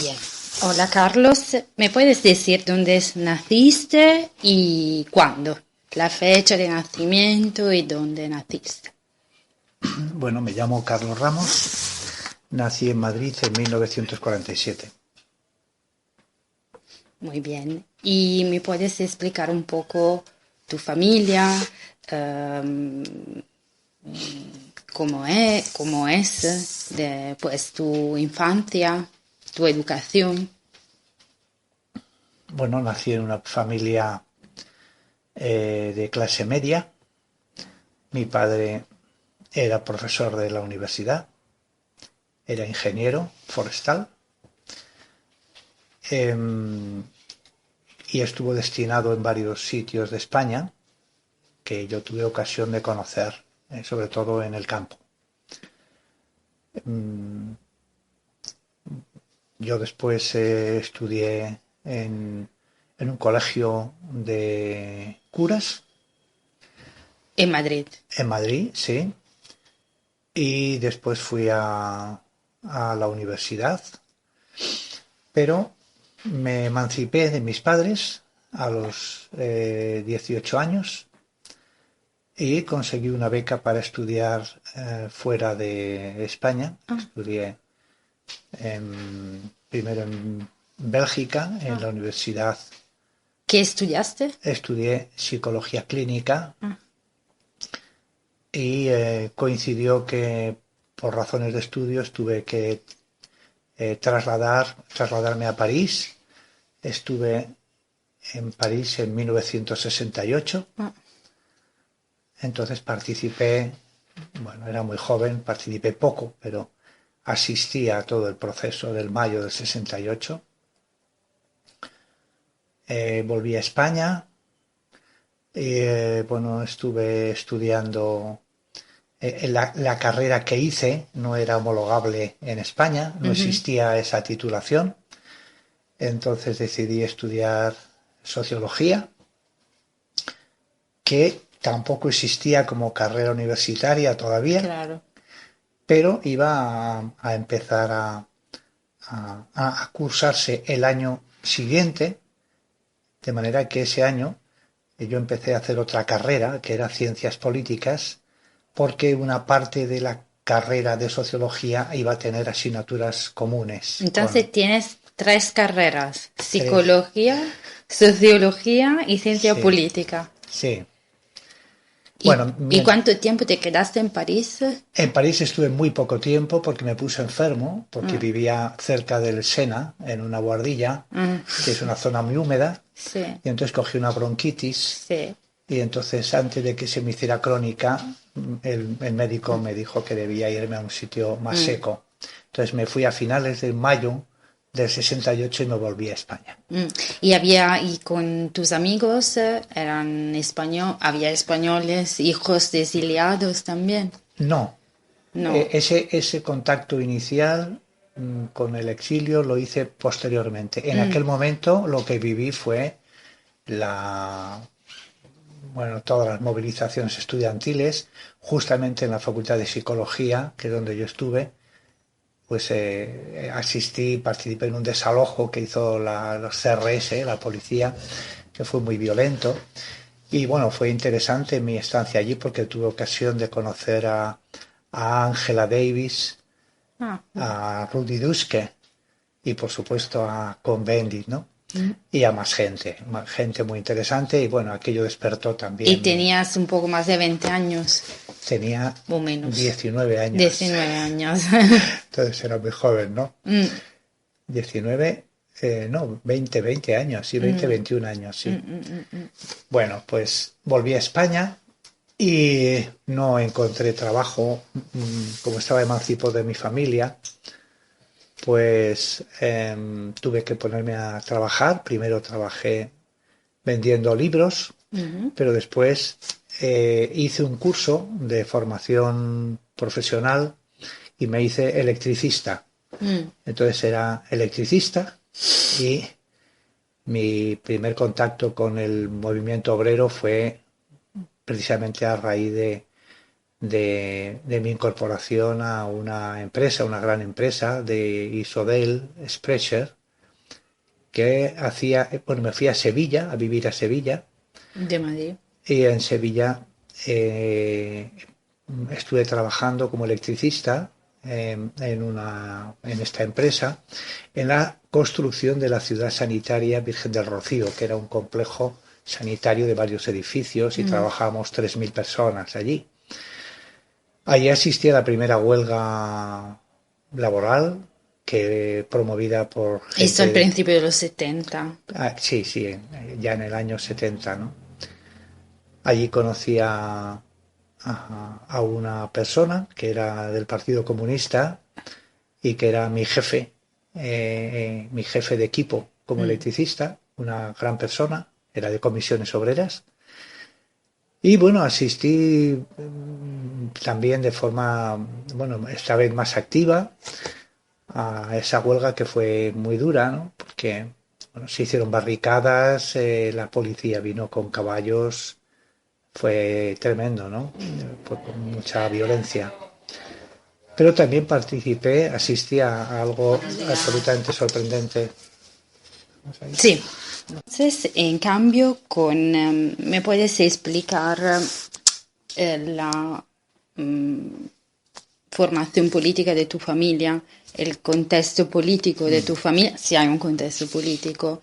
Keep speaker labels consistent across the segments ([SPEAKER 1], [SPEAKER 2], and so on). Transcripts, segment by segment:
[SPEAKER 1] Bien. Hola Carlos, ¿me puedes decir dónde naciste y cuándo? La fecha de nacimiento y dónde naciste.
[SPEAKER 2] Bueno, me llamo Carlos Ramos, nací en Madrid en 1947.
[SPEAKER 1] Muy bien. ¿Y me puedes explicar un poco tu familia? em, cómo es pues, tu infancia, tu educación?
[SPEAKER 2] Bueno, nací en una familia de clase media. Mi padre era profesor de la universidad, era ingeniero forestal em, y estuvo destinado en varios sitios de España que yo tuve ocasión de conocer, sobre todo en el campo. Em, yo después estudié en un colegio de curas
[SPEAKER 1] En Madrid.
[SPEAKER 2] en Madrid, sí, y después fui a la universidad, pero me emancipé de mis padres a los 18 años y conseguí una beca para estudiar fuera de España.
[SPEAKER 1] Ah,
[SPEAKER 2] Estudié primero en Bélgica, en
[SPEAKER 1] ah.
[SPEAKER 2] la universidad.
[SPEAKER 1] ¿Qué estudiaste?
[SPEAKER 2] Estudié psicología clínica
[SPEAKER 1] Ah,
[SPEAKER 2] y coincidió que por razones de estudios tuve que trasladarme a París. Estuve en París en 1968,
[SPEAKER 1] ah.
[SPEAKER 2] entonces participé, bueno, era muy joven, participé poco, pero asistí a todo el proceso del mayo del 68. Volví a España y, bueno, estuve estudiando. La carrera que hice no era homologable en España, no
[SPEAKER 1] Ujú.
[SPEAKER 2] existía esa titulación. Entonces decidí estudiar sociología, que tampoco existía como carrera universitaria todavía,
[SPEAKER 1] Claro.
[SPEAKER 2] pero iba a empezar a cursarse el año siguiente, de manera que ese año yo empecé a hacer otra carrera, que era ciencias políticas, porque una parte de la carrera de sociología iba a tener asignaturas comunes con
[SPEAKER 1] Entonces tienes tres carreras:
[SPEAKER 2] tres.
[SPEAKER 1] psicología, sociología y ciencia
[SPEAKER 2] Sí,
[SPEAKER 1] política.
[SPEAKER 2] sí.
[SPEAKER 1] ¿Y,
[SPEAKER 2] Bueno,
[SPEAKER 1] y cuánto tiempo te quedaste en París?
[SPEAKER 2] en París estuve muy poco tiempo porque me puse enfermo, porque
[SPEAKER 1] Ah,
[SPEAKER 2] vivía cerca del Sena, en una guardilla,
[SPEAKER 1] ah,
[SPEAKER 2] que es una zona muy húmeda,
[SPEAKER 1] sí,
[SPEAKER 2] y entonces cogí una bronquitis,
[SPEAKER 1] sí.
[SPEAKER 2] y entonces antes de que se me hiciera crónica, el médico me dijo que debía irme a un sitio más
[SPEAKER 1] Mm,
[SPEAKER 2] seco. Entonces me fui a finales de mayo del 68 y me volví a España.
[SPEAKER 1] mm. Y con tus amigos eran había españoles, hijos de exiliados también.
[SPEAKER 2] No,
[SPEAKER 1] No.
[SPEAKER 2] ese contacto inicial con el exilio lo hice posteriormente. En
[SPEAKER 1] Mm,
[SPEAKER 2] aquel momento lo que viví fue la, bueno, todas las movilizaciones estudiantiles, justamente en la Facultad de Psicología, que es donde yo estuve, pues asistí, participé en un desalojo que hizo los CRS, la policía, que fue muy violento. Y bueno, fue interesante mi estancia allí porque tuve ocasión de conocer a Angela Davis,
[SPEAKER 1] ah,
[SPEAKER 2] a Rudy Dutschke y por supuesto a Cohn-Bendit, ¿no?
[SPEAKER 1] mm.
[SPEAKER 2] Y a más gente muy interesante y bueno, aquello despertó
[SPEAKER 1] Y
[SPEAKER 2] también
[SPEAKER 1] tenías un poco más de 20 años,
[SPEAKER 2] tenía
[SPEAKER 1] o menos.
[SPEAKER 2] 19 años,
[SPEAKER 1] 19 años.
[SPEAKER 2] entonces era muy joven, ¿no?
[SPEAKER 1] Mm,
[SPEAKER 2] 19, no, 20 años, sí, 20,
[SPEAKER 1] mm,
[SPEAKER 2] 21 años,
[SPEAKER 1] mm,
[SPEAKER 2] sí.
[SPEAKER 1] mm, mm,
[SPEAKER 2] Bueno, pues volví a España y no encontré trabajo, como estaba emancipado de mi familia, pues tuve que ponerme a trabajar. Primero trabajé vendiendo libros,
[SPEAKER 1] mm,
[SPEAKER 2] pero después hice un curso de formación profesional y me hice electricista.
[SPEAKER 1] mm.
[SPEAKER 2] Entonces era electricista y mi primer contacto con el movimiento obrero fue precisamente a raíz de mi incorporación a una empresa, una gran empresa de Isodel Sprecher, que hacía, bueno, me fui a Sevilla, a vivir a Sevilla,
[SPEAKER 1] de Madrid.
[SPEAKER 2] y en Sevilla eh, estuve trabajando como electricista en esta empresa, en la construcción de la ciudad sanitaria Virgen del Rocío, que era un complejo sanitario de varios edificios y
[SPEAKER 1] Mm.
[SPEAKER 2] trabajábamos 3.000 personas allí. Allí asistí a la primera huelga laboral que promovida por
[SPEAKER 1] Esto al
[SPEAKER 2] gente de...
[SPEAKER 1] principio de los 70.
[SPEAKER 2] Sí, sí, ya en el año 70, ¿no? Allí conocí a una persona que era del Partido Comunista y que era mi jefe de equipo como
[SPEAKER 1] Mm.
[SPEAKER 2] electricista, una gran persona, era de comisiones obreras. Y bueno, asistí también de forma, bueno, esta vez más activa a esa huelga que fue muy dura, ¿no? Porque bueno, se hicieron barricadas, la policía vino con caballos, fue tremendo, ¿no? Fue con mucha violencia. Pero también participé, asistí a algo absolutamente sorprendente.
[SPEAKER 1] Sí. Entonces, en cambio, ¿me puedes explicar la formación política de tu familia, el contexto político de tu familia, si hay un contexto político,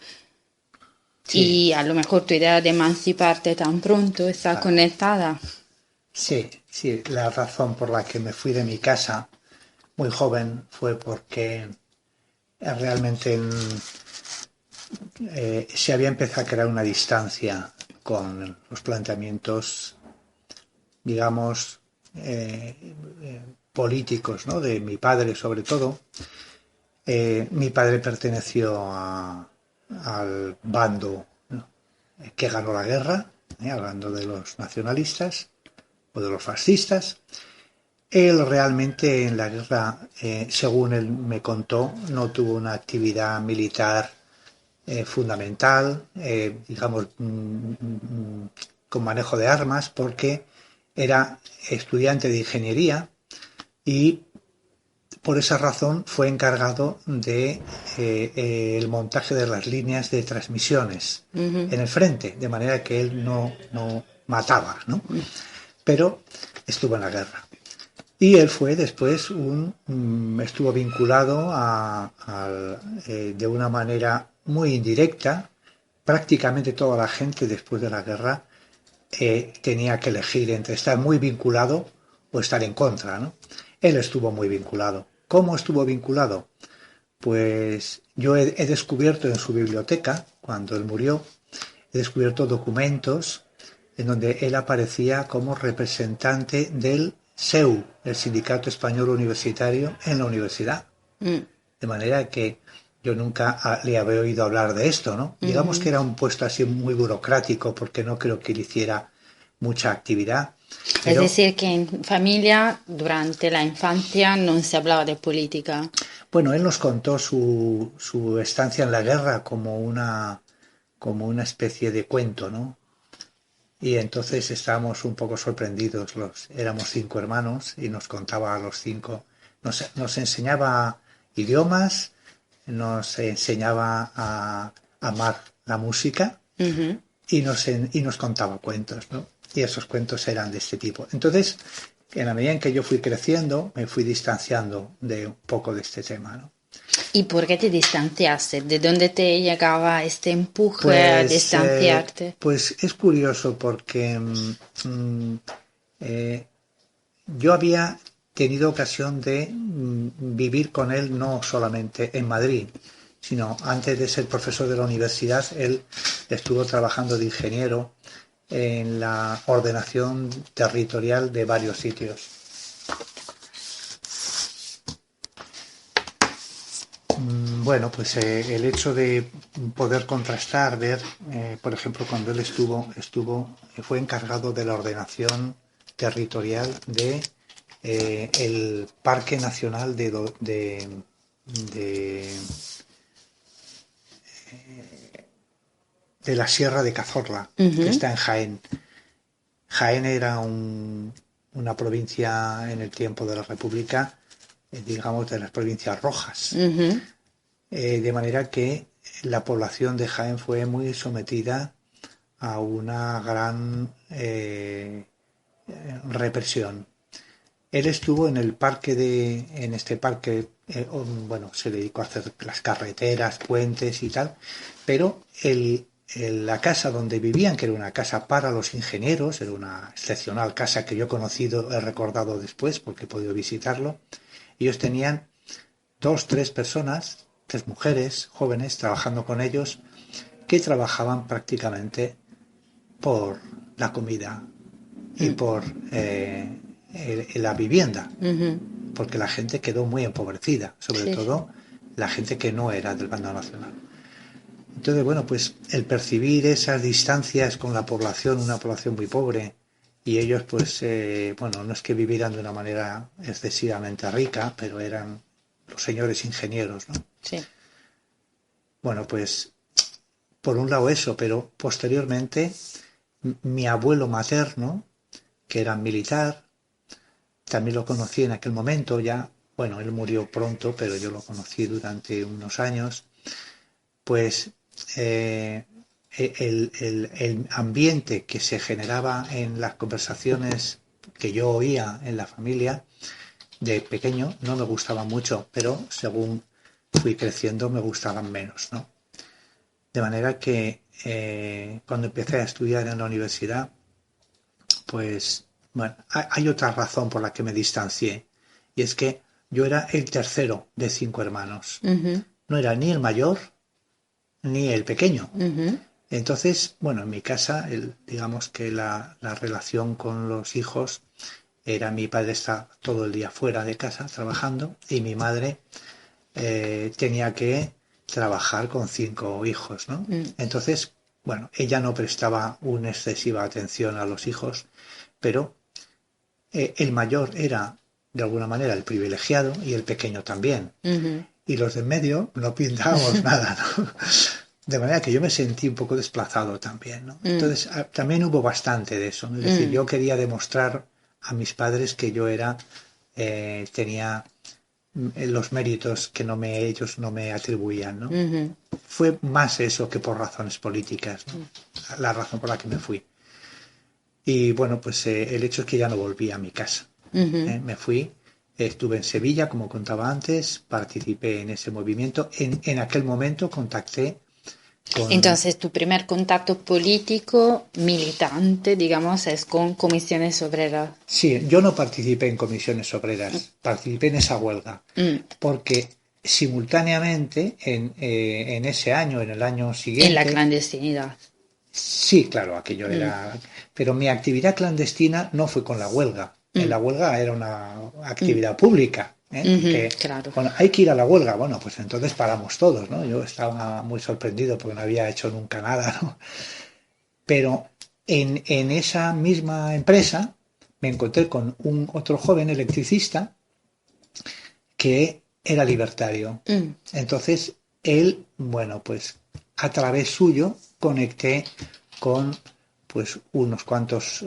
[SPEAKER 2] Sí,
[SPEAKER 1] y a lo mejor tu idea de emanciparte tan pronto está
[SPEAKER 2] claro.
[SPEAKER 1] conectada?
[SPEAKER 2] Sí, sí, la razón por la que me fui de mi casa muy joven fue porque realmente se había empezado a crear una distancia con los planteamientos, digamos, políticos, ¿no? De mi padre sobre todo. Mi padre perteneció al bando, ¿no? Que ganó la guerra, hablando de los nacionalistas o de los fascistas. Él realmente en la guerra, según él me contó, no tuvo una actividad militar fundamental, digamos, con manejo de armas, porque era estudiante de ingeniería y por esa razón fue encargado de el montaje de las líneas de transmisiones
[SPEAKER 1] Ujú.
[SPEAKER 2] en el frente, de manera que él no mataba, ¿no? Pero estuvo en la guerra. Y él fue después estuvo vinculado de una manera muy indirecta. Prácticamente toda la gente después de la guerra tenía que elegir entre estar muy vinculado o estar en contra, ¿no? Él estuvo muy vinculado. ¿Cómo estuvo vinculado? Pues yo he descubierto en su biblioteca, cuando él murió, he descubierto documentos en donde él aparecía como representante del SEU, el Sindicato Español Universitario, en la universidad.
[SPEAKER 1] Mm.
[SPEAKER 2] De manera que yo nunca le había oído hablar de esto, ¿no? Digamos que
[SPEAKER 1] Ujú.
[SPEAKER 2] era un puesto así muy burocrático porque no creo que él hiciera mucha actividad,
[SPEAKER 1] Es
[SPEAKER 2] pero
[SPEAKER 1] decir, que en familia durante la infancia no se hablaba de política.
[SPEAKER 2] bueno, él nos contó su estancia en la guerra como una especie de cuento, ¿no? Y entonces estábamos un poco sorprendidos, éramos 5 hermanos y nos contaba a los 5, nos enseñaba idiomas, nos enseñaba a amar la música
[SPEAKER 1] Ujú.
[SPEAKER 2] y nos contaba cuentos, ¿no? Y esos cuentos eran de este tipo. Entonces, en la medida en que yo fui creciendo, me fui distanciando de un poco de este tema, ¿no?
[SPEAKER 1] ¿Y por qué te distanciaste? ¿De dónde te llegaba este empuje a
[SPEAKER 2] Pues,
[SPEAKER 1] distanciarte?
[SPEAKER 2] pues es curioso porque eh, yo había tenido ocasión de vivir con él no solamente en Madrid, sino antes de ser profesor de la universidad, él estuvo trabajando de ingeniero en la ordenación territorial de varios sitios. Bueno, pues el hecho de poder contrastar, ver, por ejemplo, cuando él fue encargado de la ordenación territorial de el Parque Nacional de, de la Sierra de Cazorla, que
[SPEAKER 1] Ujú.
[SPEAKER 2] está en Jaén. Jaén era una provincia en el tiempo de la República, digamos, de las provincias rojas.
[SPEAKER 1] Ujú.
[SPEAKER 2] De manera que la población de Jaén fue muy sometida a una gran represión. Él estuvo en este parque, bueno, se dedicó a hacer las carreteras, puentes y tal, pero la casa donde vivían, que era una casa para los ingenieros, era una excepcional casa que yo he conocido, he recordado después porque he podido visitarlo, ellos tenían dos, tres personas, tres mujeres jóvenes trabajando con ellos, que trabajaban prácticamente por la comida y por la vivienda,
[SPEAKER 1] Ujú.
[SPEAKER 2] porque la gente quedó muy empobrecida, sobre
[SPEAKER 1] Sí, sí.
[SPEAKER 2] todo la gente que no era del bando nacional. Entonces, bueno, pues el percibir esas distancias con la población, una población muy pobre, y ellos, pues, bueno, no es que vivieran de una manera excesivamente rica, pero eran los señores ingenieros, ¿no?
[SPEAKER 1] Sí.
[SPEAKER 2] Bueno, pues, por un lado eso, pero posteriormente mi abuelo materno, que era militar, también lo conocí en aquel momento ya, bueno, él murió pronto, pero yo lo conocí durante unos años, pues el ambiente que se generaba en las conversaciones que yo oía en la familia de pequeño no me gustaba mucho, pero según fui creciendo me gustaban menos, ¿no? De manera que cuando empecé a estudiar en la universidad, pues bueno, hay otra razón por la que me distancié, y es que yo era el tercero de cinco hermanos.
[SPEAKER 1] Ujú.
[SPEAKER 2] No era ni el mayor ni el pequeño.
[SPEAKER 1] Ujú.
[SPEAKER 2] Entonces, bueno, en mi casa, digamos que la relación con los hijos era mi padre está todo el día fuera de casa trabajando y mi madre tenía que trabajar con cinco hijos, ¿no?
[SPEAKER 1] Mm.
[SPEAKER 2] Entonces, bueno, ella no prestaba una excesiva atención a los hijos, pero el mayor era de alguna manera el privilegiado y el pequeño también.
[SPEAKER 1] Ujú.
[SPEAKER 2] Y los de en medio no pintábamos nada, ¿no? De manera que yo me sentí un poco desplazado también, ¿no?
[SPEAKER 1] Mm.
[SPEAKER 2] Entonces, también hubo bastante de eso, ¿no? Es decir,
[SPEAKER 1] Mm.
[SPEAKER 2] yo quería demostrar a mis padres que yo tenía los méritos que ellos no me atribuían, ¿no?
[SPEAKER 1] Ujú.
[SPEAKER 2] Fue más eso que por razones políticas, ¿no? La razón por la que me fui. Y bueno, pues el hecho es que ya no volví a mi casa.
[SPEAKER 1] Ujú.
[SPEAKER 2] Me fui, estuve en Sevilla, como contaba antes, participé en ese movimiento. En aquel momento contacté con...
[SPEAKER 1] Entonces, tu primer contacto político militante, digamos, es con comisiones obreras.
[SPEAKER 2] Sí, yo no participé en comisiones obreras, participé en esa huelga,
[SPEAKER 1] Mm.
[SPEAKER 2] porque simultáneamente en ese año, en el año
[SPEAKER 1] En la
[SPEAKER 2] siguiente,
[SPEAKER 1] clandestinidad.
[SPEAKER 2] sí, claro, aquello
[SPEAKER 1] Mm.
[SPEAKER 2] era... Pero mi actividad clandestina no fue con la huelga. En
[SPEAKER 1] Mm.
[SPEAKER 2] la huelga era una
[SPEAKER 1] Mm.
[SPEAKER 2] actividad pública, ¿eh?
[SPEAKER 1] Ujú.
[SPEAKER 2] Que,
[SPEAKER 1] Claro.
[SPEAKER 2] bueno, hay que ir a la huelga. Bueno, pues entonces paramos todos, ¿no? Yo estaba muy sorprendido porque no había hecho nunca nada, ¿no? Pero en esa misma empresa me encontré con un otro joven electricista que era libertario.
[SPEAKER 1] Mm.
[SPEAKER 2] Entonces, él, bueno, pues a través suyo conecté con pues unos cuantos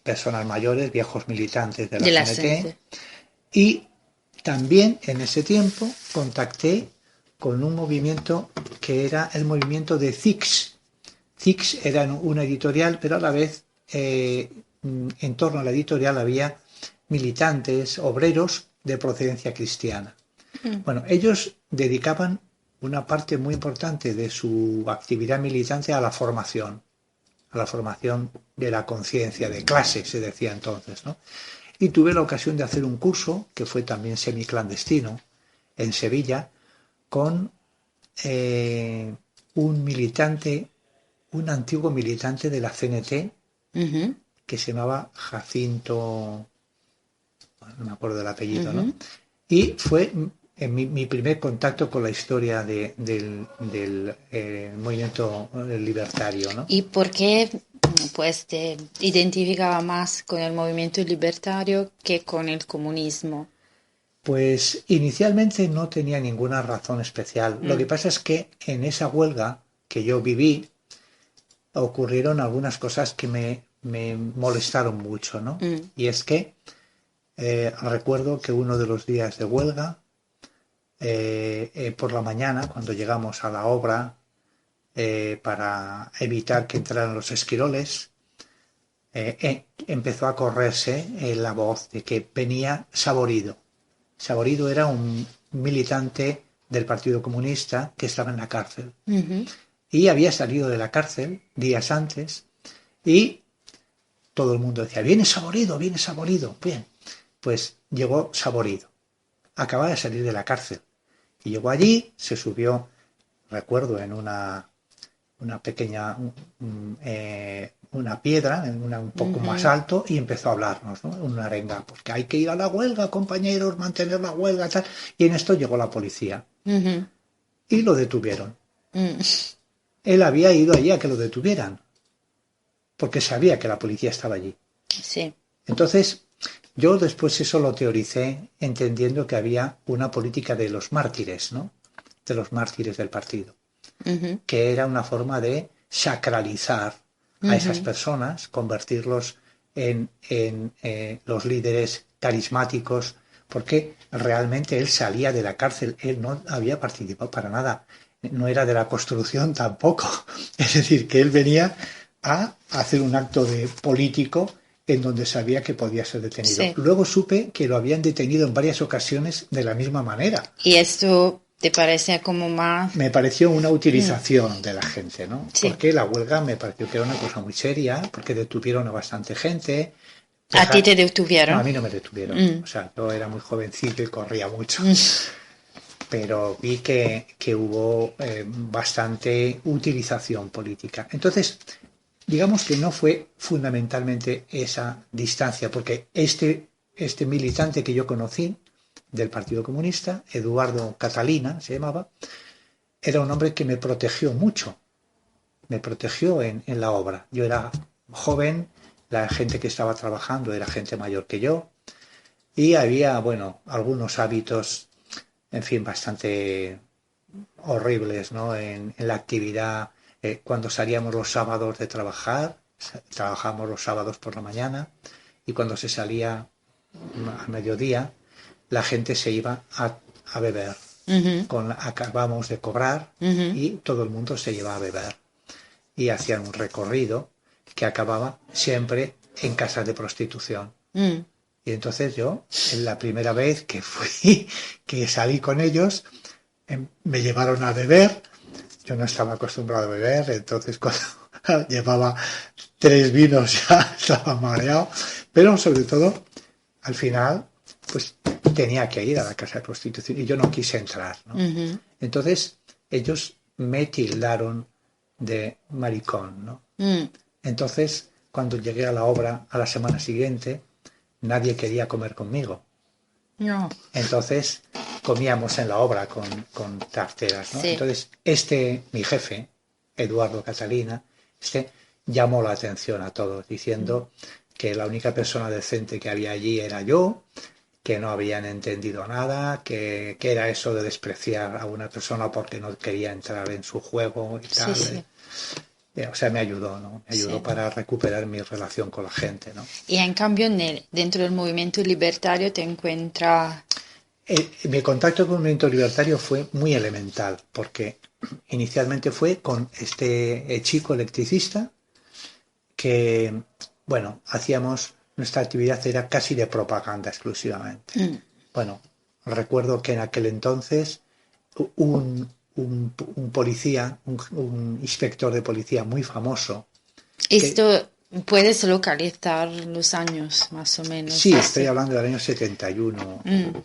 [SPEAKER 2] personas mayores, viejos militantes de la
[SPEAKER 1] De la
[SPEAKER 2] CNT,
[SPEAKER 1] CNT.
[SPEAKER 2] y también en ese tiempo contacté con un movimiento que era el movimiento de CIX. CIX era una editorial, pero a la vez en torno a la editorial había militantes, obreros de procedencia cristiana.
[SPEAKER 1] Mm.
[SPEAKER 2] Bueno, ellos dedicaban una parte muy importante de su actividad militante a la formación de la conciencia de clase, se decía entonces, ¿no? Y tuve la ocasión de hacer un curso, que fue también semiclandestino, en Sevilla, con eh, un militante, un antiguo militante de la CNT,
[SPEAKER 1] Ujú.
[SPEAKER 2] que se llamaba Jacinto, no me acuerdo del apellido, ¿no?
[SPEAKER 1] Ujú.
[SPEAKER 2] Y fue mi primer contacto con la historia del movimiento libertario, ¿no?
[SPEAKER 1] ¿Y por qué pues te identificaba más con el movimiento libertario que con el comunismo?
[SPEAKER 2] Pues inicialmente no tenía ninguna razón especial. Lo que
[SPEAKER 1] Mm.
[SPEAKER 2] pasa es que en esa huelga que yo viví ocurrieron algunas cosas que me me molestaron mucho, ¿no?
[SPEAKER 1] Mm.
[SPEAKER 2] Y es que recuerdo que uno de los días de huelga, por la mañana, cuando llegamos a la obra, para evitar que entraran los esquiroles, empezó a correrse la voz de que venía Saborido. Saborido era un militante del Partido Comunista que estaba en la cárcel.
[SPEAKER 1] Ujú.
[SPEAKER 2] Y había salido de la cárcel días antes y todo el mundo decía, viene Saborido, viene Saborido. Bien, pues llegó Saborido. Acaba de salir de la cárcel. Y llegó allí, se subió, recuerdo, en una pequeña, una piedra, un poco más
[SPEAKER 1] Ujú.
[SPEAKER 2] alto, y empezó a hablarnos, ¿no? Una arenga, pues que hay que ir a la huelga, compañeros, mantener la huelga, tal. Y en esto llegó la policía
[SPEAKER 1] Ujú.
[SPEAKER 2] y lo detuvieron.
[SPEAKER 1] Mm.
[SPEAKER 2] Él había ido allí a que lo detuvieran, porque sabía que la policía estaba allí.
[SPEAKER 1] Sí.
[SPEAKER 2] Entonces, yo después eso lo teoricé entendiendo que había una política de los mártires, ¿no? De los mártires del partido,
[SPEAKER 1] Ujú.
[SPEAKER 2] que era una forma de sacralizar a esas
[SPEAKER 1] Ujú.
[SPEAKER 2] personas, convertirlos en los líderes carismáticos, porque realmente él salía de la cárcel, él no había participado para nada, no era de la construcción tampoco, es decir, que él venía a hacer un acto de político en donde sabía que podía ser detenido.
[SPEAKER 1] Sí.
[SPEAKER 2] Luego supe que lo habían detenido en varias ocasiones de la misma manera.
[SPEAKER 1] ¿Y esto te parece como más?
[SPEAKER 2] Me pareció una
[SPEAKER 1] Mm.
[SPEAKER 2] utilización de la gente, ¿no?
[SPEAKER 1] Sí.
[SPEAKER 2] Porque la huelga me pareció que era una cosa muy seria, porque detuvieron a bastante gente.
[SPEAKER 1] ¿A ti te
[SPEAKER 2] No, a
[SPEAKER 1] detuvieron?
[SPEAKER 2] mí no me detuvieron.
[SPEAKER 1] Mm.
[SPEAKER 2] O sea, yo era muy jovencito y corría mucho.
[SPEAKER 1] Mm.
[SPEAKER 2] Pero vi que hubo bastante utilización política. Entonces, digamos que no fue fundamentalmente esa distancia, porque este militante que yo conocí del Partido Comunista, Eduardo Catalina se llamaba, era un hombre que me protegió mucho, me protegió en la obra. Yo era joven, la gente que estaba trabajando era gente mayor que yo, y había, bueno, algunos hábitos, en fin, bastante horribles, ¿no? En la actividad, cuando salíamos los sábados de trabajar, trabajábamos los sábados por la mañana, y cuando se salía a mediodía, la gente se iba a beber.
[SPEAKER 1] Ujú.
[SPEAKER 2] Acabamos de cobrar
[SPEAKER 1] Ujú.
[SPEAKER 2] y todo el mundo se iba a beber. Y hacían un recorrido que acababa siempre en casas de prostitución.
[SPEAKER 1] Mm.
[SPEAKER 2] Y entonces yo, en la primera vez que fui, que salí con ellos, me llevaron a beber. Yo no estaba acostumbrado a beber, entonces cuando llevaba 3 vinos ya estaba mareado. Pero sobre todo, al final, pues tenía que ir a la casa de prostitución y yo no quise entrar, ¿no?
[SPEAKER 1] Ujú.
[SPEAKER 2] Entonces ellos me tildaron de maricón, ¿no?
[SPEAKER 1] Mm.
[SPEAKER 2] Entonces, cuando llegué a la obra a la semana siguiente, nadie quería comer conmigo.
[SPEAKER 1] No.
[SPEAKER 2] Entonces, comíamos en la obra con tarteras, ¿no?
[SPEAKER 1] Sí.
[SPEAKER 2] Entonces, mi jefe, Eduardo Catalina, llamó la atención a todos, diciendo que la única persona decente que había allí era yo, que no habían entendido nada, que era eso de despreciar a una persona porque no quería entrar en su juego y
[SPEAKER 1] Sí,
[SPEAKER 2] tal.
[SPEAKER 1] sí.
[SPEAKER 2] O sea, me ayudó, ¿no? Me ayudó
[SPEAKER 1] Sí.
[SPEAKER 2] para recuperar mi relación con la gente, ¿no?
[SPEAKER 1] Y en cambio, dentro del movimiento libertario te encuentras.
[SPEAKER 2] Mi contacto con el movimiento libertario fue muy elemental, porque inicialmente fue con este chico electricista que, bueno, nuestra actividad era casi de propaganda exclusivamente.
[SPEAKER 1] Mm.
[SPEAKER 2] Bueno, recuerdo que en aquel entonces un policía, un inspector de policía muy famoso, que
[SPEAKER 1] Esto puedes localizar los años, más o menos.
[SPEAKER 2] sí, estoy
[SPEAKER 1] Esto.
[SPEAKER 2] hablando del año 71.
[SPEAKER 1] Mm.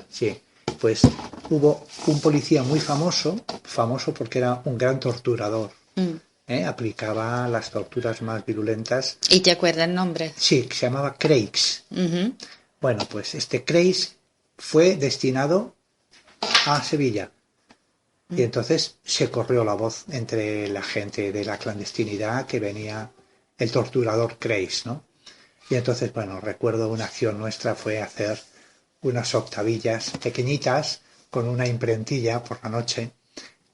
[SPEAKER 2] Sí, pues hubo un policía muy famoso, famoso porque era un gran torturador,
[SPEAKER 1] Mm.
[SPEAKER 2] aplicaba las torturas más virulentas.
[SPEAKER 1] ¿Y te acuerdas el nombre?
[SPEAKER 2] Sí, que se llamaba Creix.
[SPEAKER 1] Ujú.
[SPEAKER 2] Bueno, pues este Creix fue destinado a Sevilla y entonces se corrió la voz entre la gente de la clandestinidad que venía el torturador Creix, ¿no? Y entonces, bueno, recuerdo una acción nuestra fue hacer unas octavillas pequeñitas con una imprentilla por la noche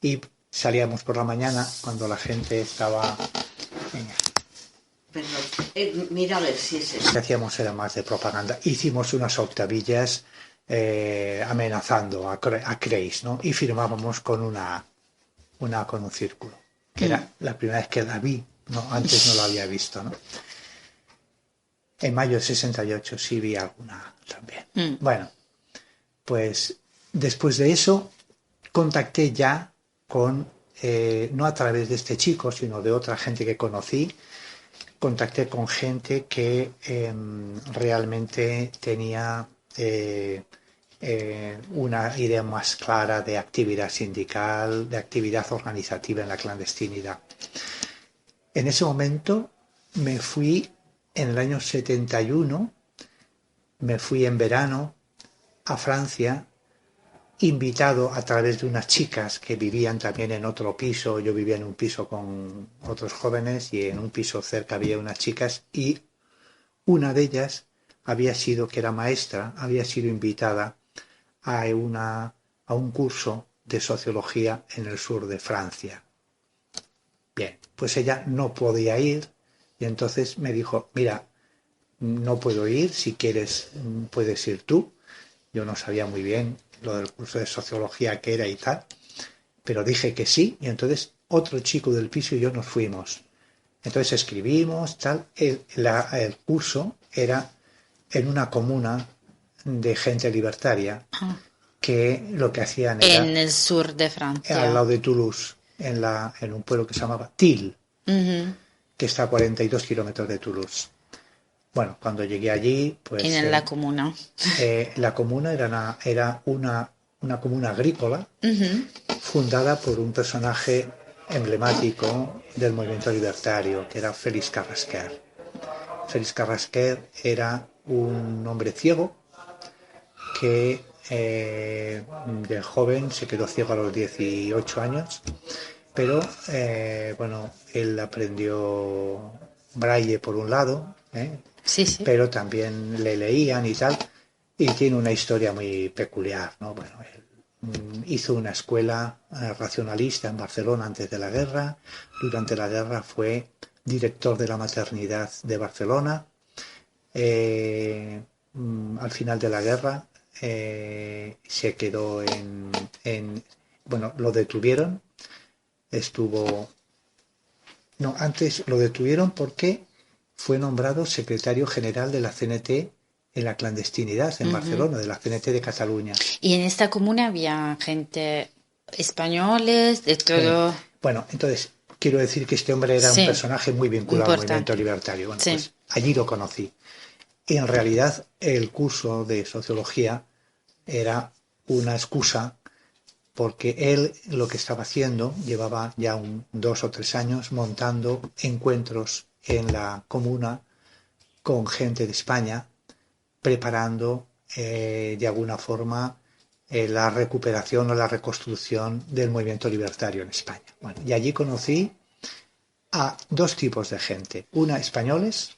[SPEAKER 2] y salíamos por la mañana cuando la gente estaba, venga,
[SPEAKER 3] Perdón, mira a ver si es eso.
[SPEAKER 2] Lo que hacíamos era más de propaganda. Hicimos unas octavillas amenazando a Creis, ¿no? Y firmábamos con con un círculo, que era la primera vez que la vi, ¿no? Antes no la había visto, ¿no? En mayo del 68 sí vi alguna también. Bueno, pues después de eso contacté ya con, no a través de este chico, sino de otra gente que conocí, contacté con gente que realmente tenía una idea más clara de actividad sindical, de actividad organizativa en la clandestinidad. En ese momento me fui, en el año 71, me fui en verano a Francia, invitado a través de unas chicas que vivían también en otro piso. Yo vivía en un piso con otros jóvenes y en un piso cerca había unas chicas y una de ellas que era maestra, había sido invitada a un curso de sociología en el sur de Francia. Bien, pues ella no podía ir y entonces me dijo, mira, no puedo ir, si quieres puedes ir tú. Yo no sabía muy bien lo del curso de sociología que era y tal, pero dije que sí y entonces otro chico del piso y yo nos fuimos. Entonces escribimos, tal. El curso era en una comuna de gente libertaria que lo que hacían era
[SPEAKER 1] En el sur de
[SPEAKER 2] al
[SPEAKER 1] Francia.
[SPEAKER 2] lado de Toulouse, en un pueblo que se llamaba Tille, que está a 42 kilómetros de Toulouse. Bueno, cuando llegué allí, pues...
[SPEAKER 1] En la comuna.
[SPEAKER 2] La comuna era una comuna agrícola fundada por un personaje emblemático del movimiento libertario, que era Félix Carrasquer. Félix Carrasquer era un hombre ciego que de joven se quedó ciego a los 18 años, pero bueno, él aprendió braille por un lado,
[SPEAKER 1] Sí, sí.
[SPEAKER 2] pero también le leían y tal, y tiene una historia muy peculiar, ¿no? Bueno, él hizo una escuela racionalista en Barcelona antes de la guerra. Durante la guerra fue director de la maternidad de Barcelona. Al final de la guerra se quedó bueno, lo detuvieron. No, antes lo detuvieron porque fue nombrado secretario general de la CNT en la clandestinidad en Barcelona, de la CNT de Cataluña.
[SPEAKER 1] Y en esta comuna había gente españoles, de todo.
[SPEAKER 2] Bueno, entonces quiero decir que este hombre era un personaje muy vinculado al movimiento
[SPEAKER 1] Importante.
[SPEAKER 2] libertario. Bueno,
[SPEAKER 1] Sí.
[SPEAKER 2] pues allí lo conocí. Y en realidad el curso de sociología era una excusa porque él lo que estaba haciendo, llevaba ya 2 o 3 años montando encuentros en la comuna con gente de España, preparando de alguna forma la recuperación o la reconstrucción del movimiento libertario en España. Bueno, y allí conocí a 2 tipos de gente. Una, españoles,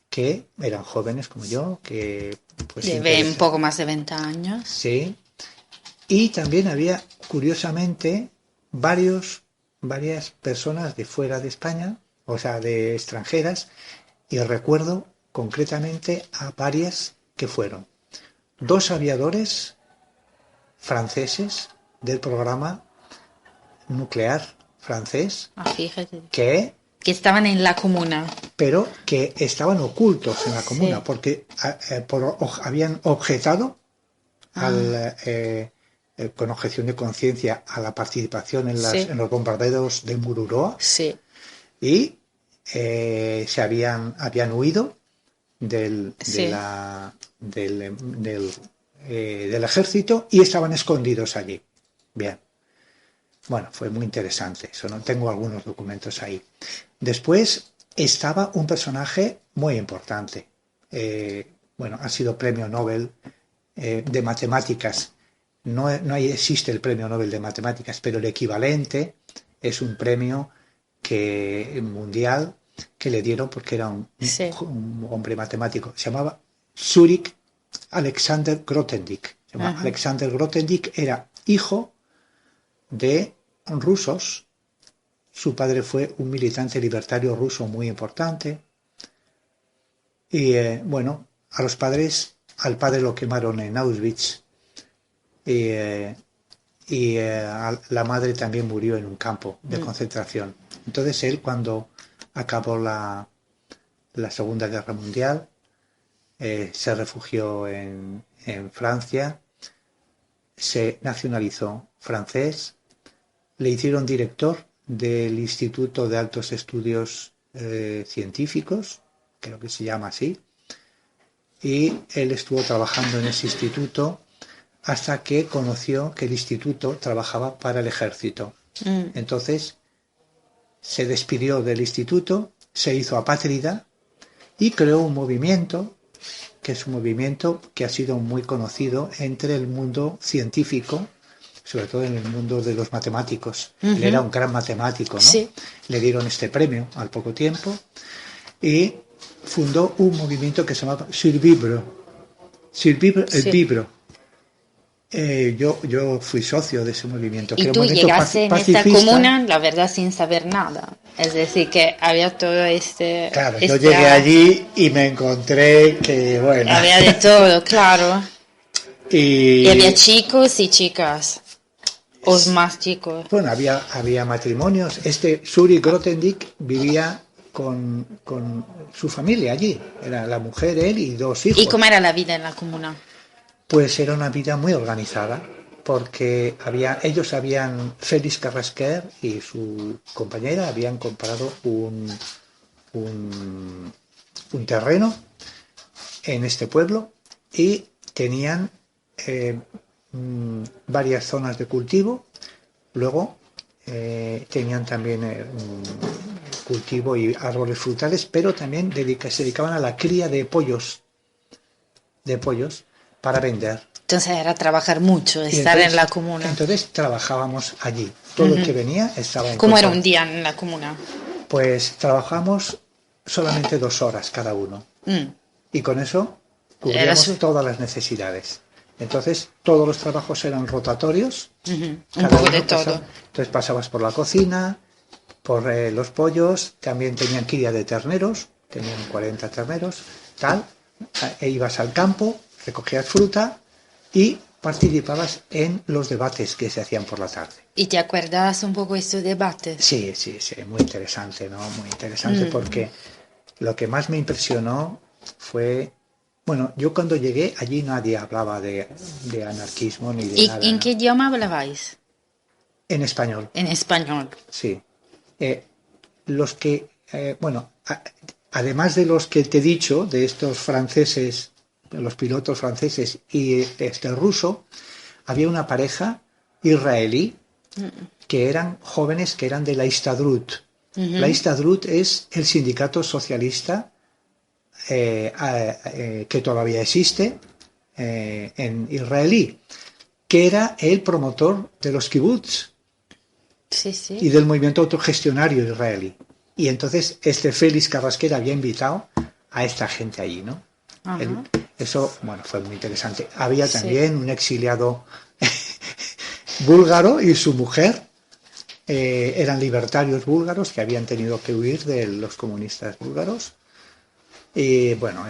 [SPEAKER 2] que eran jóvenes como yo, que pues
[SPEAKER 1] De un poco más de 20 años.
[SPEAKER 2] Sí. Y también había, curiosamente, varias personas de fuera de España, o sea, de extranjeras, y recuerdo concretamente a varias que fueron 2 aviadores franceses del programa nuclear francés,
[SPEAKER 1] Fíjate.
[SPEAKER 2] que
[SPEAKER 1] estaban en la comuna.
[SPEAKER 2] Pero que estaban ocultos en la comuna,
[SPEAKER 1] Sí.
[SPEAKER 2] porque habían objetado con objeción de conciencia a la participación en los bombardeos de Mururoa.
[SPEAKER 1] Sí.
[SPEAKER 2] Y habían huido del ejército y estaban escondidos allí. Bien. Bueno, fue muy interesante eso, ¿no? Tengo algunos documentos ahí. Después estaba un personaje muy importante. Bueno, ha sido premio Nobel de matemáticas. No existe el premio Nobel de matemáticas, pero el equivalente es un premio mundial que le dieron porque era un hombre matemático. Se llamaba Zurich Alexander Grothendieck. Alexander Grothendieck era hijo de rusos. Su padre fue un militante libertario ruso muy importante. Y bueno, al padre lo quemaron en Auschwitz y la madre también murió en un campo de concentración. Entonces él, cuando acabó la Segunda Guerra Mundial, se refugió en Francia, se nacionalizó francés, le hicieron director del Instituto de Altos Estudios Científicos, creo que se llama así, y él estuvo trabajando en ese instituto hasta que conoció que el instituto trabajaba para el ejército. Entonces se despidió del instituto, se hizo apátrida y creó un movimiento, que es un movimiento que ha sido muy conocido entre el mundo científico, sobre todo en el mundo de los matemáticos. Él era un gran matemático, ¿no?
[SPEAKER 1] Sí.
[SPEAKER 2] Le dieron este premio al poco tiempo y fundó un movimiento que se llamaba Survivre, el
[SPEAKER 1] Sí.
[SPEAKER 2] Vibro. Yo fui socio de ese movimiento, que
[SPEAKER 1] Y
[SPEAKER 2] era un
[SPEAKER 1] tú
[SPEAKER 2] movimiento
[SPEAKER 1] llegaste en esta
[SPEAKER 2] pacifista.
[SPEAKER 1] comuna, la verdad, sin saber nada. Es decir, que había todo
[SPEAKER 2] Claro, yo llegué allí y me encontré que, bueno...
[SPEAKER 1] Había de todo, claro. Y había
[SPEAKER 2] Y
[SPEAKER 1] chicos y chicas. O más chicos.
[SPEAKER 2] bueno, había matrimonios. Suri Grothendieck vivía con su familia allí. Era la mujer, él y dos hijos.
[SPEAKER 1] ¿Y cómo era la vida en la comuna?
[SPEAKER 2] Pues era una vida muy organizada, porque Félix Carrasquer y su compañera habían comprado un terreno en este pueblo y tenían varias zonas de cultivo. Luego tenían también cultivo y árboles frutales, pero también se dedicaban a la cría de pollos para vender.
[SPEAKER 1] Entonces era trabajar mucho,
[SPEAKER 2] Y
[SPEAKER 1] estar
[SPEAKER 2] entonces,
[SPEAKER 1] en la comuna.
[SPEAKER 2] Entonces trabajábamos allí. Todo el que venía estaba en
[SPEAKER 1] ¿Cómo era
[SPEAKER 2] contacto.
[SPEAKER 1] un día en la comuna?
[SPEAKER 2] Pues trabajamos solamente 2 horas cada uno. Y con eso cubríamos todas las necesidades. Entonces todos los trabajos eran rotatorios.
[SPEAKER 1] Un
[SPEAKER 2] Cada
[SPEAKER 1] poco
[SPEAKER 2] uno
[SPEAKER 1] de todo.
[SPEAKER 2] Entonces pasabas por la cocina, por los pollos, también tenían cría de terneros, tenían 40 terneros, tal. E ibas al campo, recogías fruta y participabas en los debates que se hacían por la tarde.
[SPEAKER 1] ¿Y te acuerdas un poco de estos debates?
[SPEAKER 2] Sí, muy interesante, ¿no? Muy interesante porque lo que más me impresionó fue... Bueno, yo cuando llegué allí nadie hablaba de anarquismo ni de
[SPEAKER 1] ¿Y
[SPEAKER 2] nada.
[SPEAKER 1] en
[SPEAKER 2] ¿no?
[SPEAKER 1] qué idioma hablabais?
[SPEAKER 2] En español,
[SPEAKER 1] En español.
[SPEAKER 2] sí. Además de los que te he dicho, de estos franceses, los pilotos franceses y este ruso, había una pareja israelí que eran jóvenes que eran de la Histadrut. La Histadrut es el sindicato socialista que todavía existe en israelí, que era el promotor de los kibbutz
[SPEAKER 1] Sí, sí.
[SPEAKER 2] y del movimiento autogestionario israelí. Y entonces Félix Carrasquer había invitado a esta gente allí, ¿no? Eso, bueno, fue muy interesante. Había también un exiliado búlgaro y su mujer, eran libertarios búlgaros que habían tenido que huir de los comunistas búlgaros. Y bueno,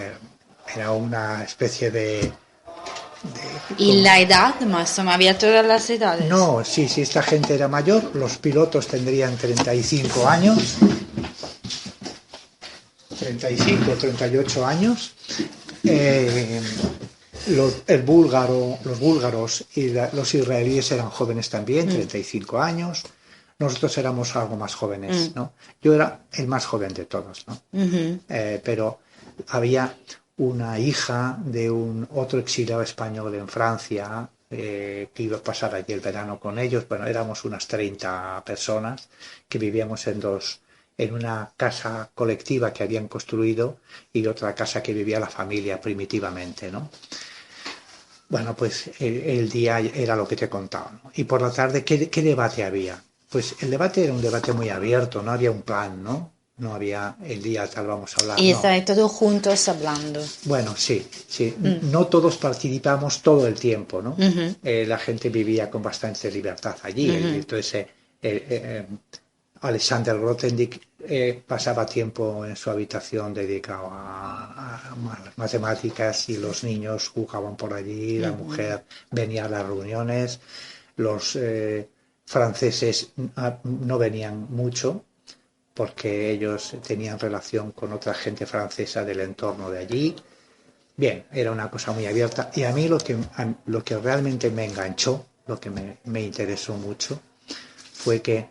[SPEAKER 2] era una especie de
[SPEAKER 1] ¿Y la edad? Más o menos, había todas las edades.
[SPEAKER 2] No, sí, esta gente era mayor, los pilotos tendrían 35 años, 35, 38 años. Los búlgaros y los israelíes eran jóvenes también, 35 años. Nosotros éramos algo más jóvenes, ¿no? Yo era el más joven de todos, ¿no? Pero había una hija de un otro exiliado español en Francia que iba a pasar allí el verano con ellos. Bueno, éramos unas 30 personas que vivíamos en una casa colectiva que habían construido y otra casa que vivía la familia primitivamente, ¿no? Bueno, pues el día era lo que te contaba, ¿no? Y por la tarde, ¿qué debate había? Pues el debate era un debate muy abierto, no había un plan, ¿no? No había el día tal vamos a hablar.
[SPEAKER 1] Y
[SPEAKER 2] no.
[SPEAKER 1] estáis todos juntos hablando.
[SPEAKER 2] Bueno, sí. No todos participamos todo el tiempo, ¿no? La gente vivía con bastante libertad allí. Entonces, Alexander Grothendieck pasaba tiempo en su habitación dedicado a las matemáticas y los niños jugaban por allí, la mujer venía a las reuniones, los franceses no venían mucho porque ellos tenían relación con otra gente francesa del entorno de allí. Bien, era una cosa muy abierta y a mí lo que realmente me enganchó, lo que me interesó mucho, fue que,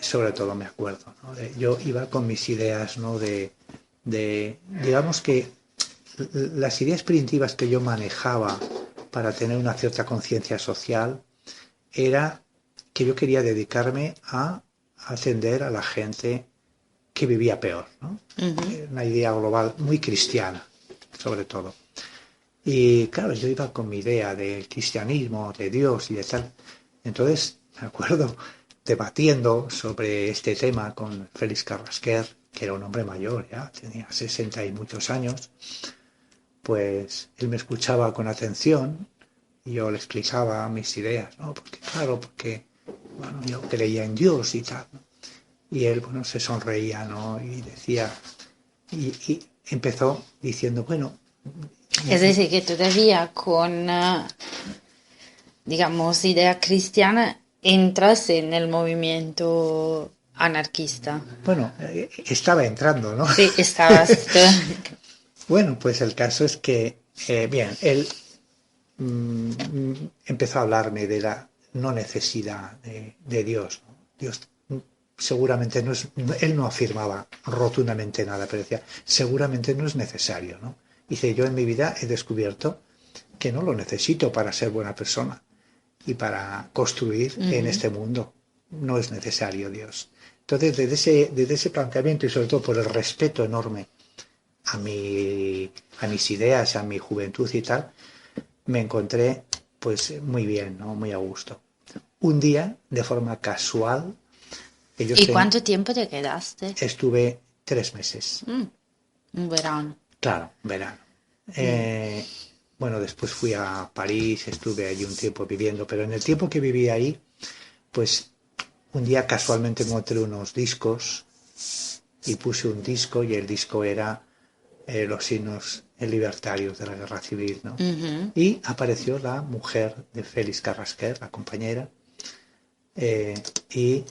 [SPEAKER 2] sobre todo me acuerdo, ¿no? Yo iba con mis ideas, ¿no? Digamos que las ideas primitivas que yo manejaba para tener una cierta conciencia social era que yo quería dedicarme a atender a la gente que vivía peor, ¿no? Una idea global muy cristiana, sobre todo. Y claro, yo iba con mi idea del cristianismo, de Dios y de tal. Entonces, me acuerdo debatiendo sobre este tema con Félix Carrasquer, que era un hombre mayor ya, tenía 60 y muchos años, pues él me escuchaba con atención y yo le explicaba mis ideas, ¿no? Porque bueno, yo creía en Dios y tal, ¿no? Y él, bueno, se sonreía, ¿no? Y decía, y empezó diciendo, bueno...
[SPEAKER 1] Es decir, que todavía con, digamos, idea cristiana entras en el movimiento anarquista.
[SPEAKER 2] Bueno, estaba entrando, ¿no?
[SPEAKER 1] Sí, estabas.
[SPEAKER 2] Bueno, pues el caso es que, bien, él empezó a hablarme de la no necesidad de Dios, ¿no? Dios seguramente no es, él no afirmaba rotundamente nada, pero decía, seguramente no es necesario, ¿no? Dice, yo en mi vida he descubierto que no lo necesito para ser buena persona y para construir en este mundo. No es necesario Dios. Entonces, desde ese planteamiento y sobre todo por el respeto enorme a mis ideas, a mi juventud y tal, me encontré pues muy bien, ¿no? Muy a gusto. Un día, de forma casual,
[SPEAKER 1] ¿Y cuánto tiempo te quedaste?
[SPEAKER 2] Estuve 3 meses.
[SPEAKER 1] Un verano.
[SPEAKER 2] Claro, verano. Bueno, después fui a París, estuve allí un tiempo viviendo, pero en el tiempo que viví ahí, pues un día casualmente encontré unos discos y puse un disco y el disco era los himnos libertarios de la guerra civil, ¿no? Y apareció la mujer de Félix Carrasquer, la compañera, y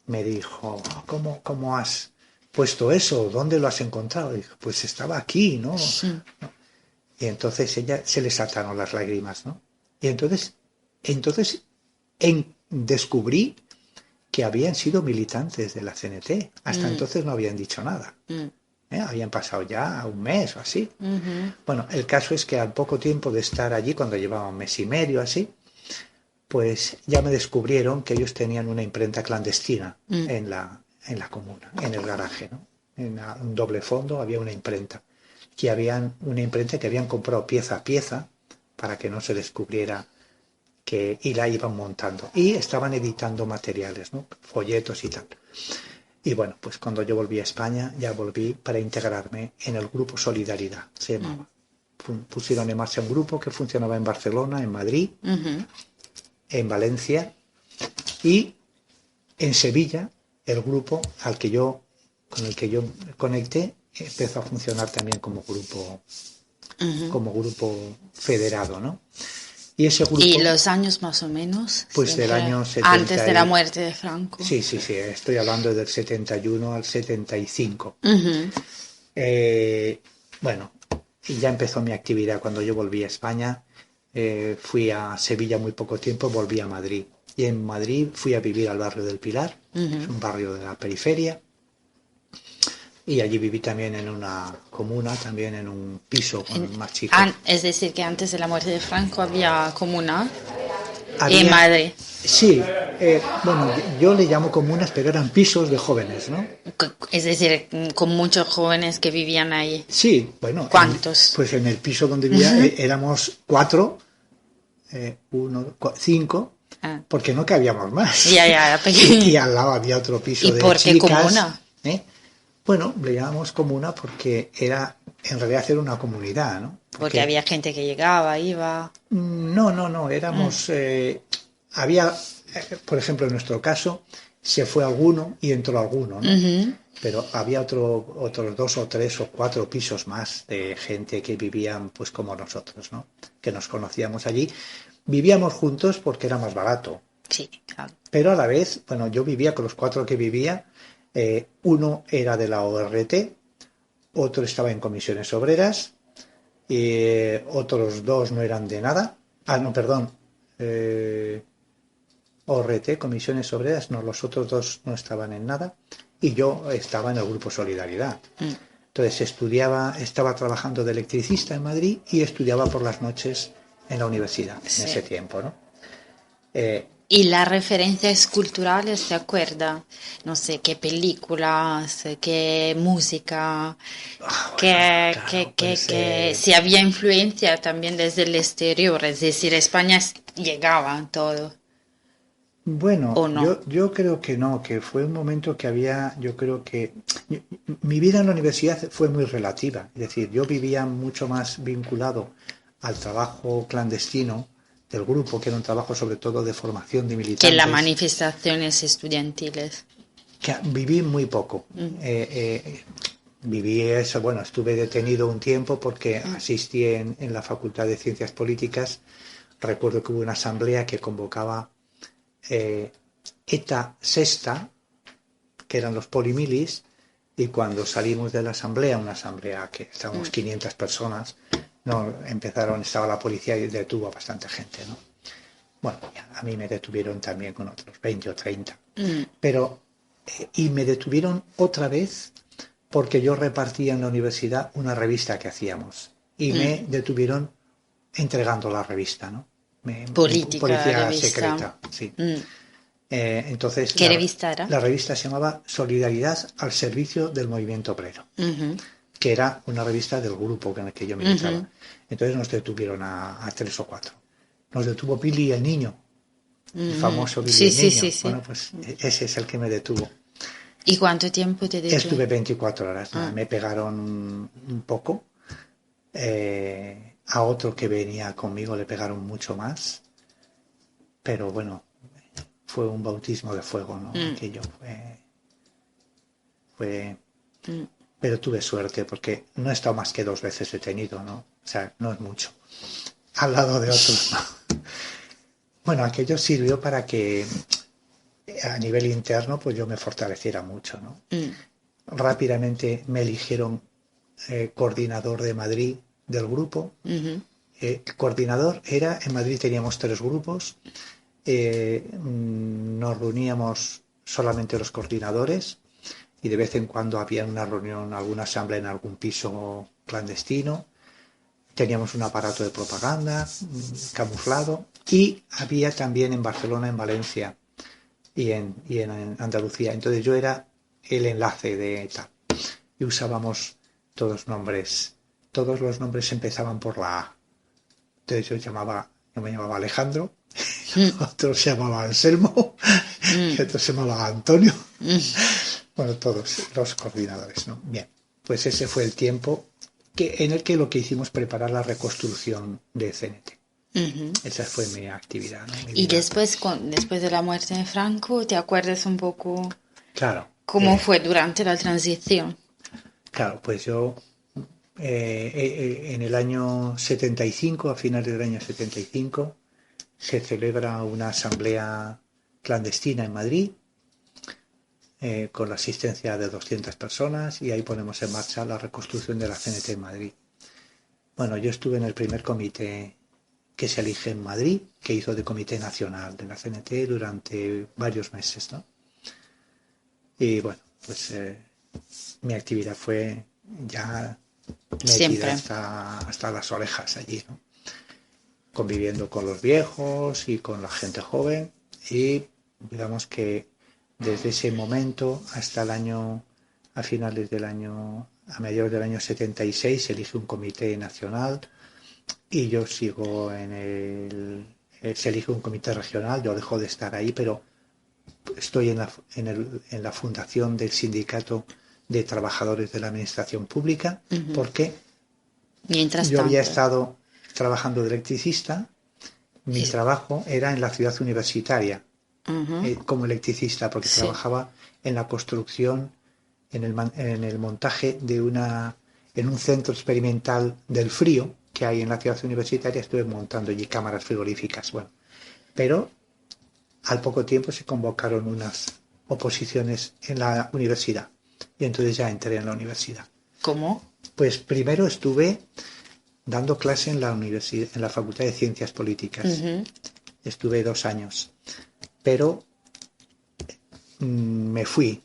[SPEAKER 2] me dijo, ¿cómo has puesto eso? ¿Dónde lo has encontrado? Y dije, pues estaba aquí, ¿no? Y entonces ella se le saltaron las lágrimas, ¿no? Y entonces descubrí que habían sido militantes de la CNT. Hasta entonces no habían dicho nada. Habían pasado ya un mes o así. Bueno, el caso es que al poco tiempo de estar allí, cuando llevaba un mes y medio así, pues ya me descubrieron que ellos tenían una imprenta clandestina en la comuna, en el garaje, ¿no? En un doble fondo había una imprenta. Que habían una imprenta que habían comprado pieza a pieza para que no se descubriera y la iban montando. Y estaban editando materiales, ¿no? Folletos y tal. Y bueno, pues cuando yo volví a España, ya volví para integrarme en el grupo Solidaridad, se llamaba. Pusieron en marcha un grupo que funcionaba en Barcelona, en Madrid, en Valencia y en Sevilla, el grupo con el que yo conecté empezó a funcionar también como grupo federado, ¿no? Y ese grupo...
[SPEAKER 1] ¿Y los años más o menos?
[SPEAKER 2] Pues del año 70...
[SPEAKER 1] Antes de la muerte de Franco.
[SPEAKER 2] Sí, estoy hablando del 71 al 75. Bueno, y ya empezó mi actividad cuando yo volví a España. Fui a Sevilla muy poco tiempo, volví a Madrid. Y en Madrid fui a vivir al barrio del Pilar, es un barrio de la periferia. Y allí viví también en una comuna, también en un piso con más chicos.
[SPEAKER 1] Es decir, que antes de la muerte de Franco había comuna en Madrid.
[SPEAKER 2] Sí, bueno, yo le llamo comunas, pero eran pisos de jóvenes, ¿no?
[SPEAKER 1] Es decir, con muchos jóvenes que vivían ahí.
[SPEAKER 2] Sí, bueno.
[SPEAKER 1] ¿Cuántos?
[SPEAKER 2] Pues en el piso donde vivía éramos 4, 5, porque no cabíamos más.
[SPEAKER 1] Ya, pequeño.
[SPEAKER 2] Y al lado había otro piso de chicas.
[SPEAKER 1] ¿Y por qué comuna?
[SPEAKER 2] Bueno, le llamamos comuna porque en realidad era una comunidad, ¿no?
[SPEAKER 1] Porque había gente que llegaba, iba.
[SPEAKER 2] No, éramos... había por ejemplo, en nuestro caso, se fue alguno y entró alguno, ¿no?
[SPEAKER 1] Ujú.
[SPEAKER 2] Pero había otros 2 o 3 o 4 pisos más de gente que vivían pues como nosotros, ¿no? Que nos conocíamos allí. Vivíamos juntos porque era más barato.
[SPEAKER 1] Sí, claro.
[SPEAKER 2] Pero a la vez, bueno, yo vivía con los 4 que vivía. Uno era de la ORT, otro estaba en comisiones obreras, otros 2 no eran de nada. Ah, no, perdón. ORT, comisiones obreras, no, los otros 2 no estaban en nada. Y yo estaba en el grupo Solidaridad.
[SPEAKER 1] Mm.
[SPEAKER 2] Entonces estaba trabajando de electricista en Madrid y estudiaba por las noches en la universidad en
[SPEAKER 1] Sí.
[SPEAKER 2] ese tiempo, ¿no? Eh,
[SPEAKER 1] Y las referencias culturales, ¿se acuerda? No sé, qué películas, qué música,
[SPEAKER 2] bueno, claro, pues
[SPEAKER 1] que si había influencia también desde el exterior, es decir, España llegaba todo,
[SPEAKER 2] bueno,
[SPEAKER 1] ¿o no?
[SPEAKER 2] yo creo que no, que fue un momento que había, yo creo que mi vida en la universidad fue muy relativa, es decir, yo vivía mucho más vinculado al trabajo clandestino del grupo, que era un trabajo sobre todo de formación de
[SPEAKER 1] Que las
[SPEAKER 2] militantes,
[SPEAKER 1] manifestaciones estudiantiles.
[SPEAKER 2] que viví muy poco.
[SPEAKER 1] Mm,
[SPEAKER 2] Viví eso, bueno, estuve detenido un tiempo porque
[SPEAKER 1] mm.
[SPEAKER 2] asistí en la Facultad de Ciencias Políticas. Recuerdo que hubo una asamblea que convocaba ETA Sexta, que eran los polimilis, y cuando salimos de la asamblea, una asamblea que estábamos 500 personas, no, estaba la policía y detuvo a bastante gente, ¿no? Bueno, a mí me detuvieron también con otros 20 o 30.
[SPEAKER 1] Mm.
[SPEAKER 2] Pero, y me detuvieron otra vez porque yo repartía en la universidad una revista que hacíamos y me detuvieron entregando la revista, ¿no?
[SPEAKER 1] Política,
[SPEAKER 2] Policía
[SPEAKER 1] revista.
[SPEAKER 2] secreta, sí.
[SPEAKER 1] Mm.
[SPEAKER 2] Entonces,
[SPEAKER 1] ¿Qué revista era?
[SPEAKER 2] la revista se llamaba Solidaridad al servicio del movimiento obrero,
[SPEAKER 1] Ujú,
[SPEAKER 2] que era una revista del grupo en el que yo militaba.
[SPEAKER 1] ujú,
[SPEAKER 2] Entonces nos detuvieron a 3 o 4. Nos detuvo Billy el Niño, el
[SPEAKER 1] ujú.
[SPEAKER 2] famoso Billy
[SPEAKER 1] Sí,
[SPEAKER 2] el
[SPEAKER 1] sí, sí,
[SPEAKER 2] Niño.
[SPEAKER 1] sí.
[SPEAKER 2] Bueno, pues ese es el que me detuvo.
[SPEAKER 1] ¿Y cuánto tiempo te
[SPEAKER 2] Estuve
[SPEAKER 1] detuvo?
[SPEAKER 2] 24 horas, nada,
[SPEAKER 1] Ah.
[SPEAKER 2] me pegaron un poco. A otro que venía conmigo le pegaron mucho más, pero bueno, fue un bautismo de fuego, ¿no?
[SPEAKER 1] Mm,
[SPEAKER 2] Aquello fue.
[SPEAKER 1] mm.
[SPEAKER 2] Pero tuve suerte porque no he estado más que 2 veces detenido, ¿no? O sea, no es mucho. Al lado de otros, ¿no? Bueno, aquello sirvió para que a nivel interno pues yo me fortaleciera mucho, ¿no?
[SPEAKER 1] Mm,
[SPEAKER 2] Rápidamente me eligieron coordinador de Madrid del grupo.
[SPEAKER 1] ujú.
[SPEAKER 2] El coordinador era, en Madrid teníamos 3 grupos, nos reuníamos solamente los coordinadores y de vez en cuando había una reunión, alguna asamblea en algún piso clandestino. Teníamos un aparato de propaganda camuflado y había también en Barcelona, en Valencia y en Andalucía. Entonces yo era el enlace de tal y usábamos todos los nombres empezaban por la A. Entonces yo me llamaba Alejandro,
[SPEAKER 1] Mm,
[SPEAKER 2] otro se llamaba Anselmo
[SPEAKER 1] mm,
[SPEAKER 2] y otro se llamaba Antonio.
[SPEAKER 1] mm,
[SPEAKER 2] Bueno, todos los coordinadores, ¿no? Bien, pues ese fue el tiempo en el que lo que hicimos preparar la reconstrucción de CNT.
[SPEAKER 1] ujú.
[SPEAKER 2] Esa fue mi actividad, ¿no? Mi
[SPEAKER 1] Y
[SPEAKER 2] vida.
[SPEAKER 1] después, después de la muerte de Franco, ¿te acuerdas un poco
[SPEAKER 2] Claro,
[SPEAKER 1] cómo fue durante la transición?
[SPEAKER 2] claro, pues yo en el año 75, a finales del año 75, se celebra una asamblea clandestina en Madrid con la asistencia de 200 personas y ahí ponemos en marcha la reconstrucción de la CNT en Madrid. Bueno, yo estuve en el primer comité que se elige en Madrid, que hizo de comité nacional de la CNT durante varios meses, ¿no? Y bueno, pues mi actividad fue ya metida
[SPEAKER 1] Siempre.
[SPEAKER 2] hasta las orejas allí, ¿no? Conviviendo con los viejos y con la gente joven y digamos que desde ese momento hasta a finales del año, a mediados del año 76 se elige un comité nacional y yo sigo se elige un comité regional, yo dejo de estar ahí, pero estoy en la fundación del sindicato de trabajadores de la administración pública
[SPEAKER 1] Ujú.
[SPEAKER 2] porque
[SPEAKER 1] Mientras
[SPEAKER 2] yo había
[SPEAKER 1] tanto.
[SPEAKER 2] estado trabajando de electricista, mi
[SPEAKER 1] es-
[SPEAKER 2] trabajo era en la ciudad universitaria
[SPEAKER 1] Ujú.
[SPEAKER 2] como electricista, porque
[SPEAKER 1] Sí.
[SPEAKER 2] trabajaba en la construcción, en el montaje en un centro experimental del frío que hay en la ciudad universitaria. Estuve montando allí cámaras frigoríficas. Bueno, pero al poco tiempo se convocaron unas oposiciones en la universidad y entonces ya entré en la universidad.
[SPEAKER 1] ¿Cómo?
[SPEAKER 2] Pues primero estuve dando clase en la universidad, en la Facultad de Ciencias Políticas.
[SPEAKER 1] Ujú.
[SPEAKER 2] Estuve 2 años, pero me fui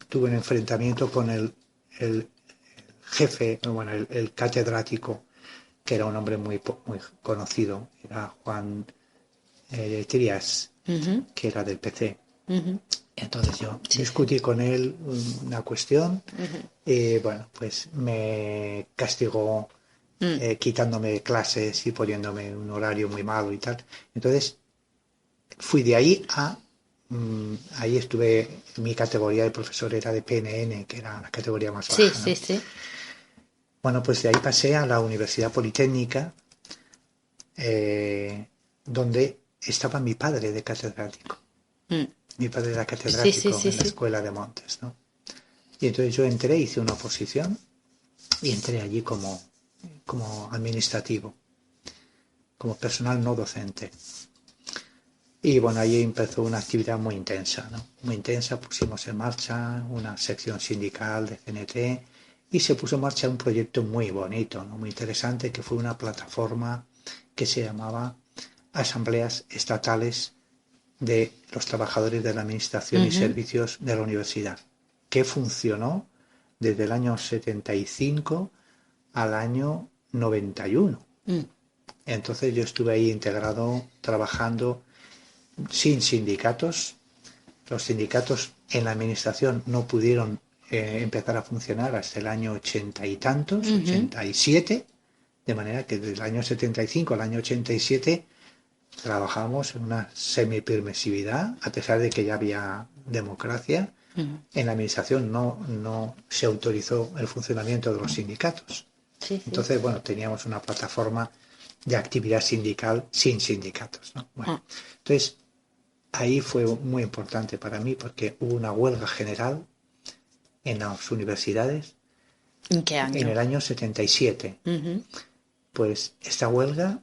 [SPEAKER 2] tuve un enfrentamiento con el jefe, bueno, el catedrático, que era un hombre muy conocido, era Juan Trías,
[SPEAKER 1] Ujú.
[SPEAKER 2] que era del PC.
[SPEAKER 1] Ujú.
[SPEAKER 2] Entonces yo
[SPEAKER 1] Sí, sí.
[SPEAKER 2] discutí con él una cuestión
[SPEAKER 1] Ujú.
[SPEAKER 2] y bueno, pues me castigó
[SPEAKER 1] Mm.
[SPEAKER 2] quitándome clases y poniéndome un horario muy malo y tal. Entonces fui de ahí ahí estuve, mi categoría de profesor era de PNN, que era la categoría más
[SPEAKER 1] Sí,
[SPEAKER 2] baja,
[SPEAKER 1] sí,
[SPEAKER 2] ¿no?
[SPEAKER 1] sí.
[SPEAKER 2] Bueno, pues de ahí pasé a la Universidad Politécnica, eh, donde estaba mi padre de catedrático.
[SPEAKER 1] Mm.
[SPEAKER 2] Mi padre era
[SPEAKER 1] Sí, sí,
[SPEAKER 2] catedrático
[SPEAKER 1] sí,
[SPEAKER 2] en la
[SPEAKER 1] sí.
[SPEAKER 2] Escuela de Montes, ¿no? Y entonces yo entré, hice una oposición y entré allí como administrativo, como personal no docente. Y bueno, ahí empezó una actividad muy intensa, ¿no? Muy intensa, pusimos en marcha una sección sindical de CNT y se puso en marcha un proyecto muy bonito, ¿no? Muy interesante, que fue una plataforma que se llamaba Asambleas Estatales de los Trabajadores de la Administración y
[SPEAKER 1] Ujú.
[SPEAKER 2] Servicios de la Universidad, que funcionó desde el año 75 al año 91.
[SPEAKER 1] Mm.
[SPEAKER 2] Entonces yo estuve ahí integrado, trabajando sin sindicatos. Los sindicatos en la administración no pudieron empezar a funcionar hasta el año 80 y tantos,
[SPEAKER 1] Ujú.
[SPEAKER 2] 87, de manera que desde el año 75 al año 87 trabajamos en una semipermisividad, a pesar de que ya había democracia.
[SPEAKER 1] Ujú.
[SPEAKER 2] En la administración no se autorizó el funcionamiento de los sindicatos.
[SPEAKER 1] Sí, sí.
[SPEAKER 2] Entonces, bueno, teníamos una plataforma de actividad sindical sin sindicatos, ¿no? Bueno,
[SPEAKER 1] Ah.
[SPEAKER 2] entonces ahí fue muy importante para mí porque hubo una huelga general en las universidades
[SPEAKER 1] ¿En qué
[SPEAKER 2] en
[SPEAKER 1] año?
[SPEAKER 2] el año 77.
[SPEAKER 1] Ujú.
[SPEAKER 2] Pues esta huelga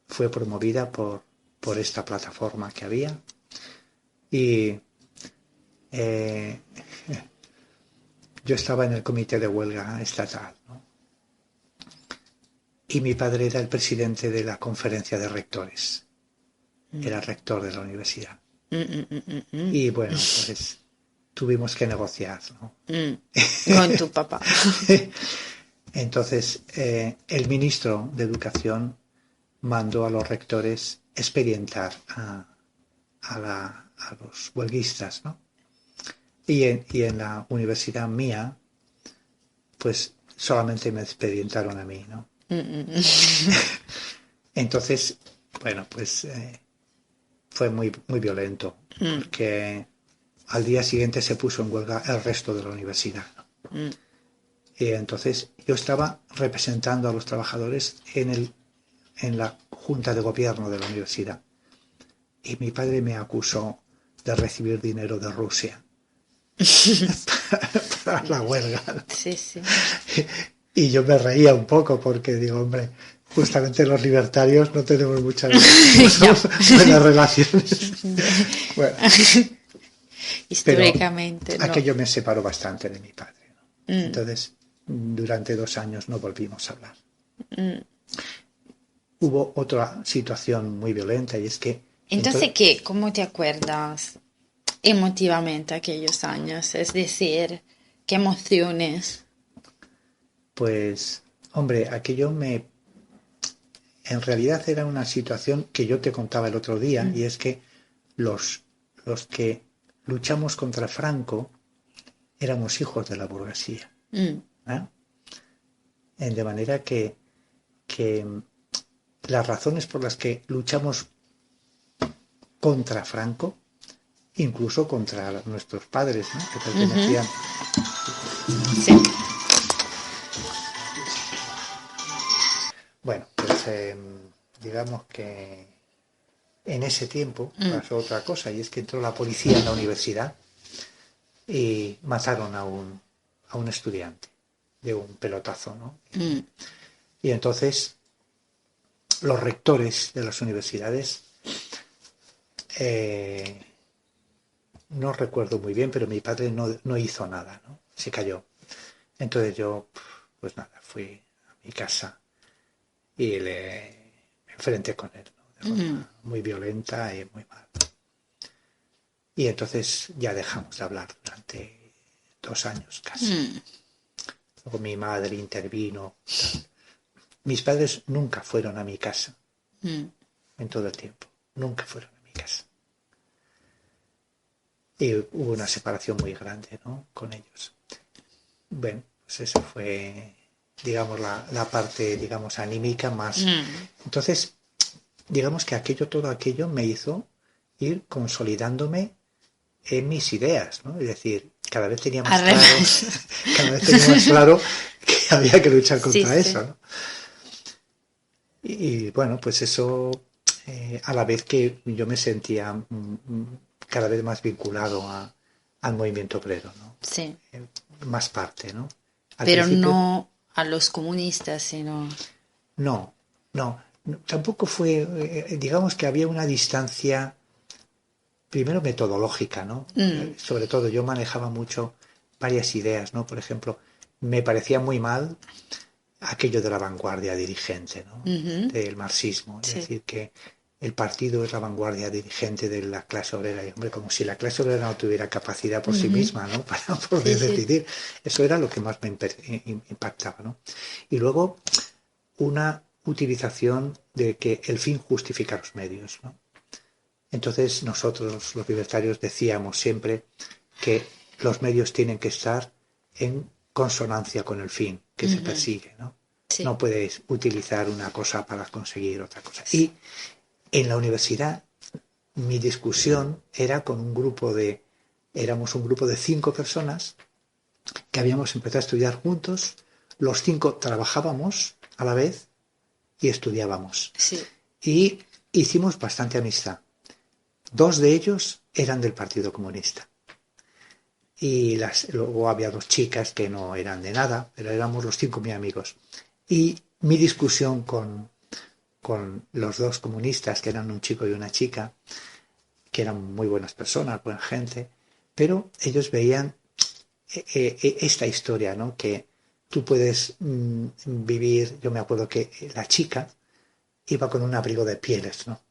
[SPEAKER 2] fue promovida por esta plataforma que había y eh, yo estaba en el comité de huelga estatal, ¿no? Y mi padre era el presidente de la conferencia de rectores,
[SPEAKER 1] Mm.
[SPEAKER 2] era rector de la universidad.
[SPEAKER 1] Mm, mm, mm, mm,
[SPEAKER 2] Y bueno, pues tuvimos que negociar, ¿no?
[SPEAKER 1] mm. Con tu papá.
[SPEAKER 2] Entonces, el ministro de Educación mandó a los rectores expedientar a los huelguistas, ¿no? Y en la universidad mía, pues solamente me expedientaron a mí, ¿no?
[SPEAKER 1] Mm, mm, mm.
[SPEAKER 2] Entonces, bueno, pues fue muy violento,
[SPEAKER 1] Mm,
[SPEAKER 2] porque al día siguiente se puso en huelga el resto de la universidad, ¿no?
[SPEAKER 1] mm.
[SPEAKER 2] Y entonces yo estaba representando a los trabajadores en la junta de gobierno de la universidad. Y mi padre me acusó de recibir dinero de Rusia para la huelga.
[SPEAKER 1] Sí, sí.
[SPEAKER 2] Y yo me reía un poco porque digo, hombre, justamente los libertarios no tenemos muchas
[SPEAKER 1] Ya.
[SPEAKER 2] buenas relaciones. Bueno, pero
[SPEAKER 1] Históricamente, no.
[SPEAKER 2] aquello me separó bastante de mi padre, ¿no?
[SPEAKER 1] Mm,
[SPEAKER 2] Entonces, durante 2 años no volvimos a hablar.
[SPEAKER 1] mm.
[SPEAKER 2] Hubo otra situación muy violenta y es que
[SPEAKER 1] Entonces, ¿qué? ¿Cómo te acuerdas emotivamente aquellos años? Es decir, ¿qué emociones?
[SPEAKER 2] pues, hombre, en realidad era una situación que yo te contaba el otro día, y es que los, los que luchamos contra Franco éramos hijos de la burguesía,
[SPEAKER 1] Mm,
[SPEAKER 2] ¿eh? De manera que las razones por las que luchamos contra Franco, incluso contra nuestros padres, ¿no? Que
[SPEAKER 1] ujú.
[SPEAKER 2] pertenecían.
[SPEAKER 1] Sí.
[SPEAKER 2] Bueno, pues digamos que en ese tiempo pasó otra cosa, y es que entró la policía en la universidad y mataron a un estudiante de un pelotazo, ¿no? Y entonces los rectores de las universidades, no recuerdo muy bien, pero mi padre no hizo nada, ¿no? Se cayó. Entonces yo, pues nada, fui a mi casa y me enfrenté con él, ¿no? De forma muy violenta y muy mal. Y entonces ya dejamos de hablar durante 2 años casi. Luego mi madre intervino. Tal. Mis padres nunca fueron a mi casa en todo el tiempo. Nunca fueron a mi casa. Y hubo una separación muy grande, ¿no? Con ellos. Bueno, pues esa fue, digamos, la parte, digamos, anímica más. Entonces, digamos que todo aquello me hizo ir consolidándome en mis ideas, ¿no? Es decir, cada vez tenía más claro que había que luchar contra eso, ¿no? Y bueno, pues eso, a la vez que yo me sentía cada vez más vinculado al movimiento obrero, ¿no?
[SPEAKER 1] Sí.
[SPEAKER 2] Más parte, ¿no?
[SPEAKER 1] Pero no a los comunistas, sino...
[SPEAKER 2] No, tampoco fue, digamos que había una distancia, primero metodológica, ¿no? Sobre todo yo manejaba mucho varias ideas, ¿no? Por ejemplo, me parecía muy mal aquello de la vanguardia dirigente, ¿no? Del marxismo, es decir, que el partido es la vanguardia dirigente de la clase obrera. Y, hombre, como si la clase obrera no tuviera capacidad por sí misma, ¿no? Para poder decidir. Eso era lo que más me impactaba, ¿no? Y luego una utilización de que el fin justifica los medios, ¿no? Entonces nosotros, los libertarios, decíamos siempre que los medios tienen que estar en consonancia con el fin que se persigue, ¿no? Sí. No puedes utilizar una cosa para conseguir otra cosa. Y en la universidad mi discusión era con éramos un grupo de 5 personas que habíamos empezado a estudiar juntos, los 5 trabajábamos a la vez y estudiábamos. Sí. Y hicimos bastante amistad. 2 de ellos eran del Partido Comunista. Y luego había 2 chicas que no eran de nada, pero éramos los 5 muy amigos. Y mi discusión con los 2 comunistas, que eran un chico y una chica, que eran muy buenas personas, buena gente, pero ellos veían esta historia, ¿no? Que tú puedes vivir. Yo me acuerdo que la chica iba con un abrigo de pieles, ¿no?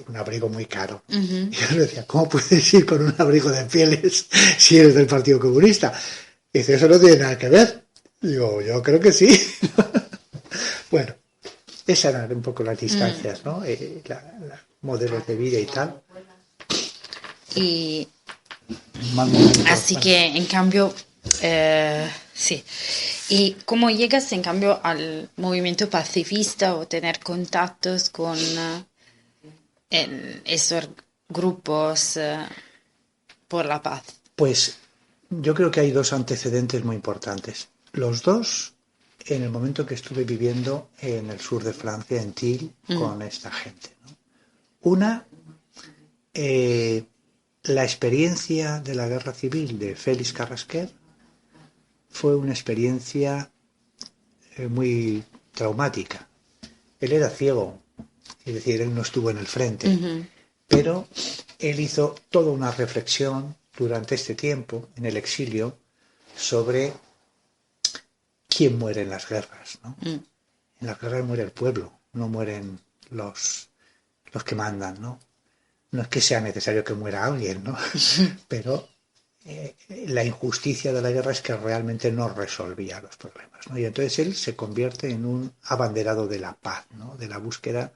[SPEAKER 2] Un abrigo muy caro. Y yo le decía, ¿cómo puedes ir con un abrigo de pieles si eres del Partido Comunista? Y dice, eso no tiene nada que ver. Digo, yo creo que sí. Bueno, esas eran un poco las distancias, ¿no? Modelos de vida y tal.
[SPEAKER 1] Y
[SPEAKER 2] momento,
[SPEAKER 1] así que, en cambio, sí. ¿Y cómo llegas, en cambio, al movimiento pacifista o tener contactos con esos grupos por la paz?
[SPEAKER 2] Pues yo creo que hay 2 antecedentes muy importantes. Los 2, en el momento que estuve viviendo en el sur de Francia, en Tille, con esta gente, ¿no? Una, la experiencia de la guerra civil de Félix Carrasquer fue una experiencia muy traumática. Él era ciego, es decir, él no estuvo en el frente, pero él hizo toda una reflexión durante este tiempo, en el exilio, sobre quién muere en las guerras, ¿no? En las guerras muere el pueblo, no mueren los que mandan, ¿no? No es que sea necesario que muera alguien, ¿no? Pero la injusticia de la guerra es que realmente no resolvía los problemas, ¿no? Y entonces él se convierte en un abanderado de la paz, ¿no? De la búsqueda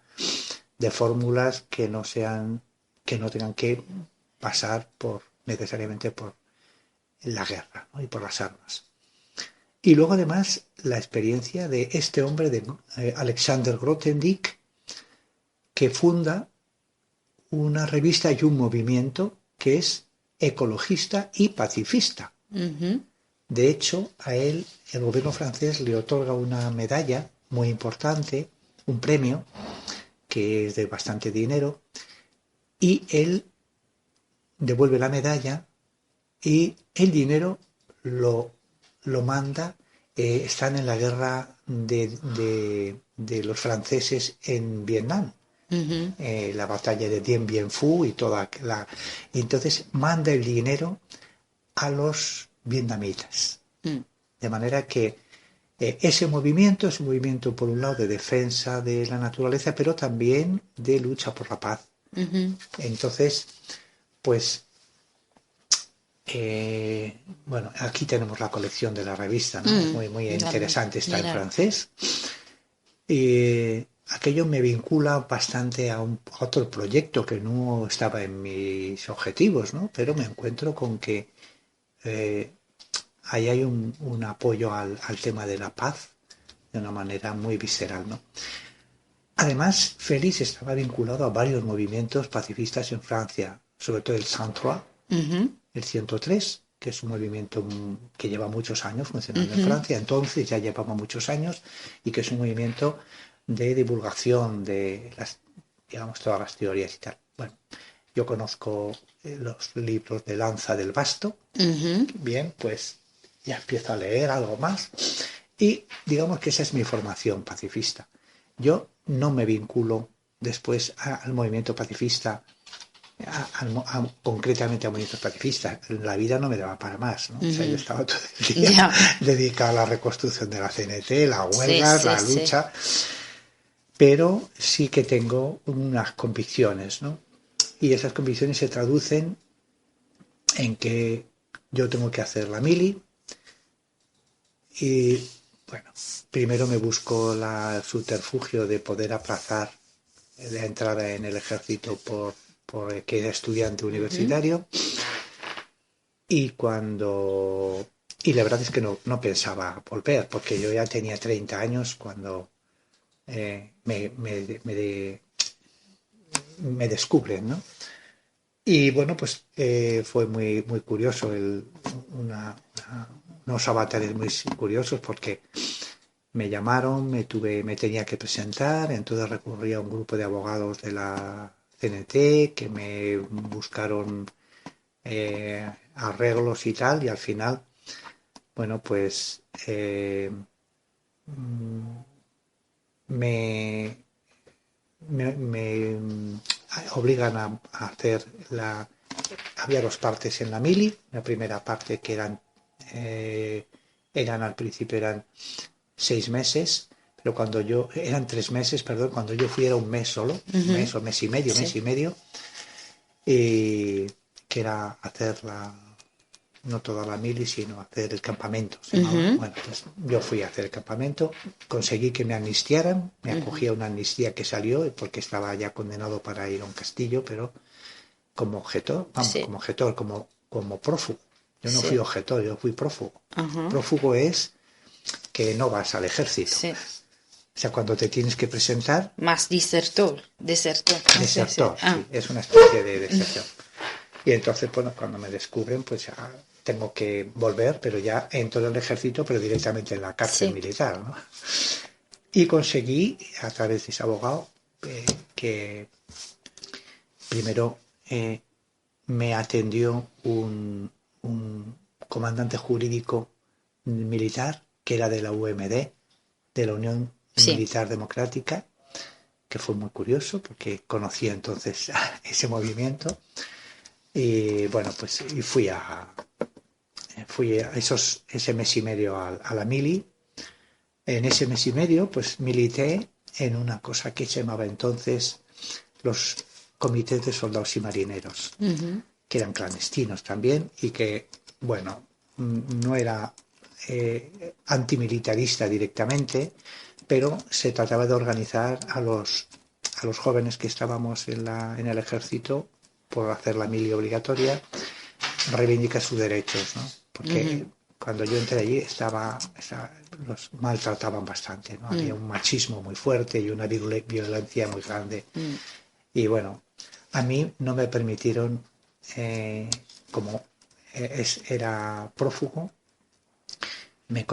[SPEAKER 2] de fórmulas que no tengan que pasar necesariamente por la guerra, ¿no? Y por las armas. Y luego además la experiencia de este hombre, de Alexander Grothendieck, que funda una revista y un movimiento que es ecologista y pacifista. De hecho, a él el gobierno francés le otorga una medalla muy importante, un premio, que que es de bastante dinero, y él devuelve la medalla y el dinero lo manda. Están en la guerra de los franceses en Vietnam,
[SPEAKER 1] Ujú.
[SPEAKER 2] la batalla de Dien Bien Phu y toda la... Y entonces manda el dinero a los vietnamitas.
[SPEAKER 1] Mm.
[SPEAKER 2] De manera que ese movimiento es un movimiento, por un lado, de defensa de la naturaleza, pero también de lucha por la paz.
[SPEAKER 1] Ujú.
[SPEAKER 2] Entonces, pues, bueno, aquí tenemos la colección de la revista, ¿no? Es muy, muy interesante, está en
[SPEAKER 1] Mira.
[SPEAKER 2] francés. Aquello me vincula bastante a otro proyecto que no estaba en mis objetivos, ¿no? Pero me encuentro con que eh, ahí hay un apoyo al tema de la paz de una manera muy visceral, ¿no? Además, Félix estaba vinculado a varios movimientos pacifistas en Francia, sobre todo el Centre,
[SPEAKER 1] Ujú.
[SPEAKER 2] el 103, que es un movimiento que lleva muchos años funcionando en
[SPEAKER 1] Ujú.
[SPEAKER 2] Francia, entonces ya llevaba muchos años, y que es un movimiento de divulgación de las, digamos, todas las teorías y tal. Bueno, yo conozco los libros de Lanza del Basto,
[SPEAKER 1] Ujú.
[SPEAKER 2] bien, pues ya empiezo a leer algo más, y digamos que esa es mi formación pacifista. Yo no me vinculo después al movimiento pacifista, concretamente a movimientos pacifistas. La vida no me daba para más, ¿no? O sea, yo
[SPEAKER 1] Ujú.
[SPEAKER 2] estaba todo el día
[SPEAKER 1] Ya.
[SPEAKER 2] dedicado a la reconstrucción de la CNT, las
[SPEAKER 1] Sí,
[SPEAKER 2] huelgas,
[SPEAKER 1] sí,
[SPEAKER 2] la
[SPEAKER 1] sí.
[SPEAKER 2] lucha, pero sí que tengo unas convicciones, ¿no? Y esas convicciones se traducen en que yo tengo que hacer la mili, y bueno, primero me busco el subterfugio de poder aplazar la entrada en el ejército por que era estudiante
[SPEAKER 1] Ujú.
[SPEAKER 2] universitario, y cuando... Y la verdad es que no pensaba volver, porque yo ya tenía 30 años cuando me descubren, ¿no? Y bueno, pues fue muy, muy curioso, unos avatares muy curiosos, porque me llamaron, me tenía que presentar, entonces recurrí a un grupo de abogados de la CNT que me buscaron arreglos y tal, y al final, bueno, pues me, me obligan a hacer la... Había dos partes en la mili, la primera parte que eran al principio eran 6 meses, pero cuando yo, eran 3 meses, perdón, cuando yo fui era un mes solo, un
[SPEAKER 1] Ujú.
[SPEAKER 2] mes o mes
[SPEAKER 1] Sí.
[SPEAKER 2] y medio, y que era hacer no toda la mili, sino hacer el campamento, se llamaba.
[SPEAKER 1] Ujú.
[SPEAKER 2] Bueno, pues yo fui a hacer el campamento, conseguí que me amnistiaran, me
[SPEAKER 1] Ujú.
[SPEAKER 2] acogí a una amnistía que salió, porque estaba ya condenado para ir a un castillo, pero como objetor, vamos,
[SPEAKER 1] Sí.
[SPEAKER 2] como objetor, como prófugo. Yo no fui
[SPEAKER 1] Sí.
[SPEAKER 2] objetor, yo fui prófugo.
[SPEAKER 1] Ajá.
[SPEAKER 2] Prófugo es que no vas al ejército.
[SPEAKER 1] Sí.
[SPEAKER 2] O sea, cuando te tienes que presentar,
[SPEAKER 1] Más disertor. Desertor. No sé si.
[SPEAKER 2] desertor,
[SPEAKER 1] Ah.
[SPEAKER 2] sí, es una especie de deserción. Y entonces, bueno, cuando me descubren, pues ya tengo que volver, pero ya entro en el ejército, pero directamente en la cárcel
[SPEAKER 1] Sí.
[SPEAKER 2] militar, ¿no? Y conseguí, a través de ese abogado, que primero me atendió un comandante jurídico militar, que era de la UMD, de la Unión
[SPEAKER 1] Sí.
[SPEAKER 2] Militar Democrática, que fue muy curioso porque conocía entonces ese movimiento. Y bueno, pues y fui a ese mes y medio a la mili. En ese mes y medio, pues milité en una cosa que se llamaba entonces los comités de soldados y marineros,
[SPEAKER 1] Ujú.
[SPEAKER 2] que eran clandestinos también, y que, bueno, no era antimilitarista directamente, pero se trataba de organizar a los jóvenes que estábamos en el ejército por hacer la mili obligatoria, reivindicar sus derechos, ¿no? Porque
[SPEAKER 1] Ujú.
[SPEAKER 2] cuando yo entré allí los maltrataban bastante, ¿no? Había
[SPEAKER 1] Mm.
[SPEAKER 2] un machismo muy fuerte y una violencia muy grande.
[SPEAKER 1] Mm.
[SPEAKER 2] Y bueno, a mí no me permitieron, como era prófugo, me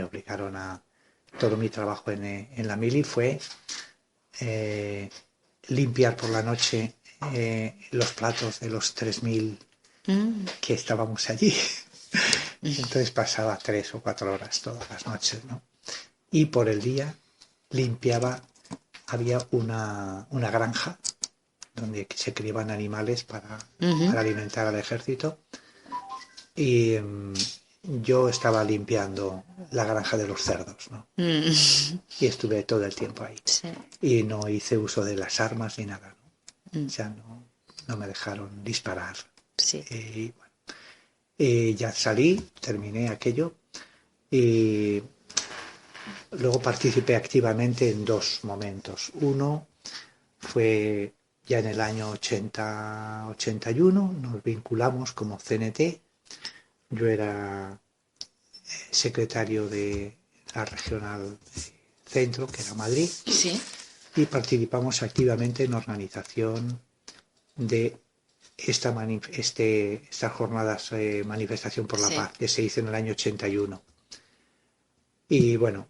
[SPEAKER 2] obligaron todo mi trabajo en la mili fue limpiar por la noche los platos de los 3.000 que estábamos allí. Entonces pasaba 3 o 4 horas todas las noches, ¿no? Y por el día limpiaba, había una granja donde se criaban animales para alimentar al ejército, y yo estaba limpiando la granja de los cerdos, ¿no? Y estuve todo el tiempo ahí.
[SPEAKER 1] Sí.
[SPEAKER 2] Y no hice uso de las armas ni nada, ¿no? O sea, no me dejaron disparar.
[SPEAKER 1] Sí.
[SPEAKER 2] Y bueno, ya salí, terminé aquello, y luego participé activamente en 2 momentos. Uno fue ya en el año 80-81, nos vinculamos como CNT. Yo era secretario de la regional centro, que era Madrid,
[SPEAKER 1] Sí.
[SPEAKER 2] y participamos activamente en la organización de estas jornadas de manifestación por la paz, que se hizo en el año 81. Y bueno,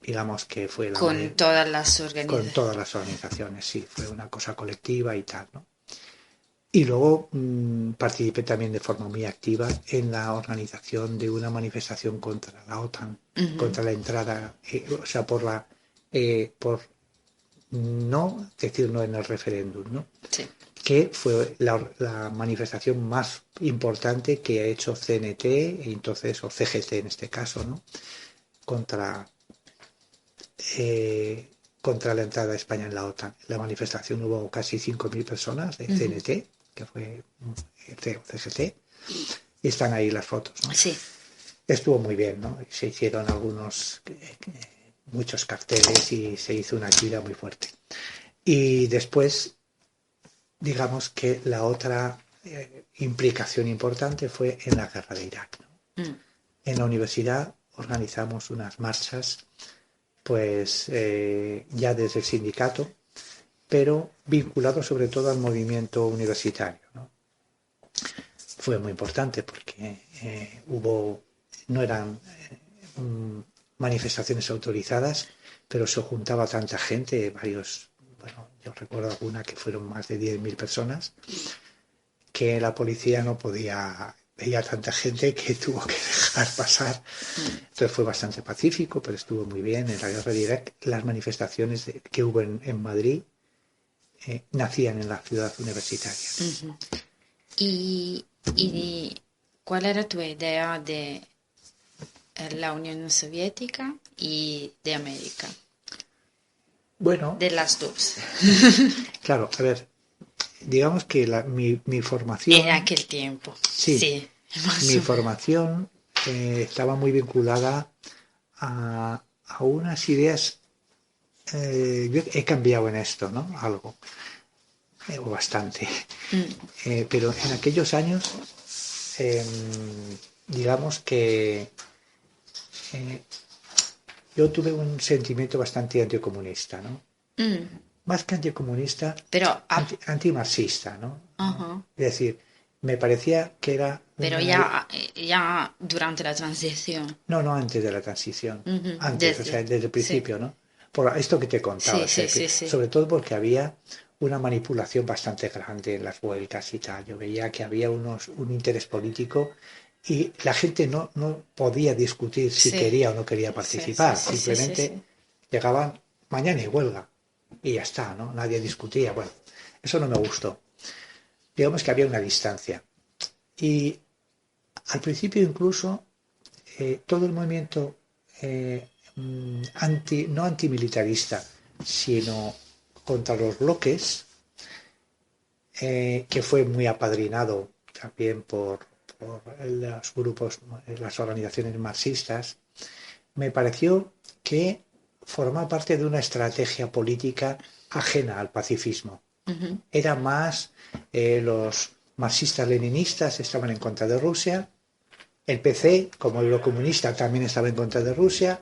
[SPEAKER 2] digamos que fue
[SPEAKER 1] Con todas las
[SPEAKER 2] con todas las organizaciones, sí, fue una cosa colectiva y tal, ¿no? Y luego participé también de forma muy activa en la organización de una manifestación contra la OTAN, contra la entrada, o sea, por no decir no en el referéndum, ¿no?
[SPEAKER 1] Sí.
[SPEAKER 2] Que fue la manifestación más importante que ha hecho CNT, entonces, o CGT en este caso, ¿no? Contra la entrada de España en la OTAN. En la manifestación hubo casi 5.000 personas de CNT, que fue CGT, y están ahí las fotos, ¿no?
[SPEAKER 1] Sí.
[SPEAKER 2] Estuvo muy bien, ¿no? Se hicieron muchos carteles y se hizo una gira muy fuerte. Y después, digamos que la otra implicación importante fue en la guerra de Irak, ¿no? En la universidad organizamos unas marchas, pues ya desde el sindicato, pero vinculado sobre todo al movimiento universitario, ¿no? Fue muy importante porque no eran manifestaciones autorizadas, pero se juntaba tanta gente, yo recuerdo alguna que fueron más de 10.000 personas, que la policía no podía, veía tanta gente que tuvo que dejar pasar. Entonces fue bastante pacífico, pero estuvo muy bien. En la guerra de Irak, las manifestaciones que hubo en Madrid nacían en la ciudad universitaria.
[SPEAKER 1] ¿Y cuál era tu idea de la Unión Soviética y de América?
[SPEAKER 2] Bueno,
[SPEAKER 1] de las dos.
[SPEAKER 2] Claro, a ver, digamos que mi formación...
[SPEAKER 1] En aquel tiempo.
[SPEAKER 2] Sí, mi formación estaba muy vinculada a unas ideas. Yo he cambiado en esto, ¿no? Algo, o bastante. Pero en aquellos años, digamos que yo tuve un sentimiento bastante anticomunista, ¿no? Más que anticomunista,
[SPEAKER 1] pero
[SPEAKER 2] antimarxista, ¿no?
[SPEAKER 1] Uh-huh.
[SPEAKER 2] Es decir, me parecía que era...
[SPEAKER 1] Pero ya durante la transición.
[SPEAKER 2] No, antes de la transición.
[SPEAKER 1] Uh-huh.
[SPEAKER 2] Antes, o sea, desde el principio,
[SPEAKER 1] sí.
[SPEAKER 2] ¿no? Por esto que te contaba.
[SPEAKER 1] Sí.
[SPEAKER 2] Sobre todo porque había una manipulación bastante grande en las huelgas y tal. Yo veía que había un interés político y la gente no podía discutir si quería o no quería participar. Simplemente llegaban mañana y huelga y ya está, ¿no? Nadie discutía. Bueno, eso no me gustó. Digamos que había una distancia. Y al principio incluso todo el movimiento no antimilitarista, sino contra los bloques, que fue muy apadrinado también por los grupos, las organizaciones marxistas, me pareció que formaba parte de una estrategia política ajena al pacifismo. Uh-huh. Era más los marxistas-leninistas estaban en contra de Rusia, el PC, como el comunista, también estaba en contra de Rusia,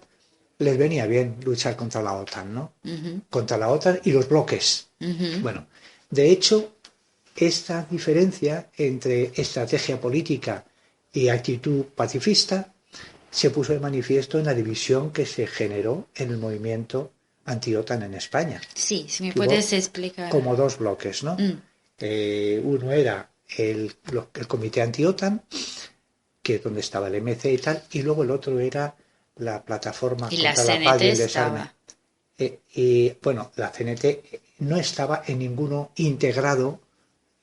[SPEAKER 2] les venía bien luchar contra la OTAN, ¿no? Uh-huh. Contra la OTAN y los bloques. Uh-huh. Bueno, de hecho, esta diferencia entre estrategia política y actitud pacifista se puso de manifiesto en la división que se generó en el movimiento anti-OTAN en España.
[SPEAKER 1] Sí, si me
[SPEAKER 2] Hubo
[SPEAKER 1] puedes explicar.
[SPEAKER 2] como dos bloques, ¿no? Uno era el comité anti-OTAN, que es donde estaba el MC y tal, y luego el otro era la plataforma
[SPEAKER 1] Y la
[SPEAKER 2] contra la paz y
[SPEAKER 1] CNT
[SPEAKER 2] el desarme.
[SPEAKER 1] estaba.
[SPEAKER 2] Y bueno, la CNT no estaba en ninguno integrado,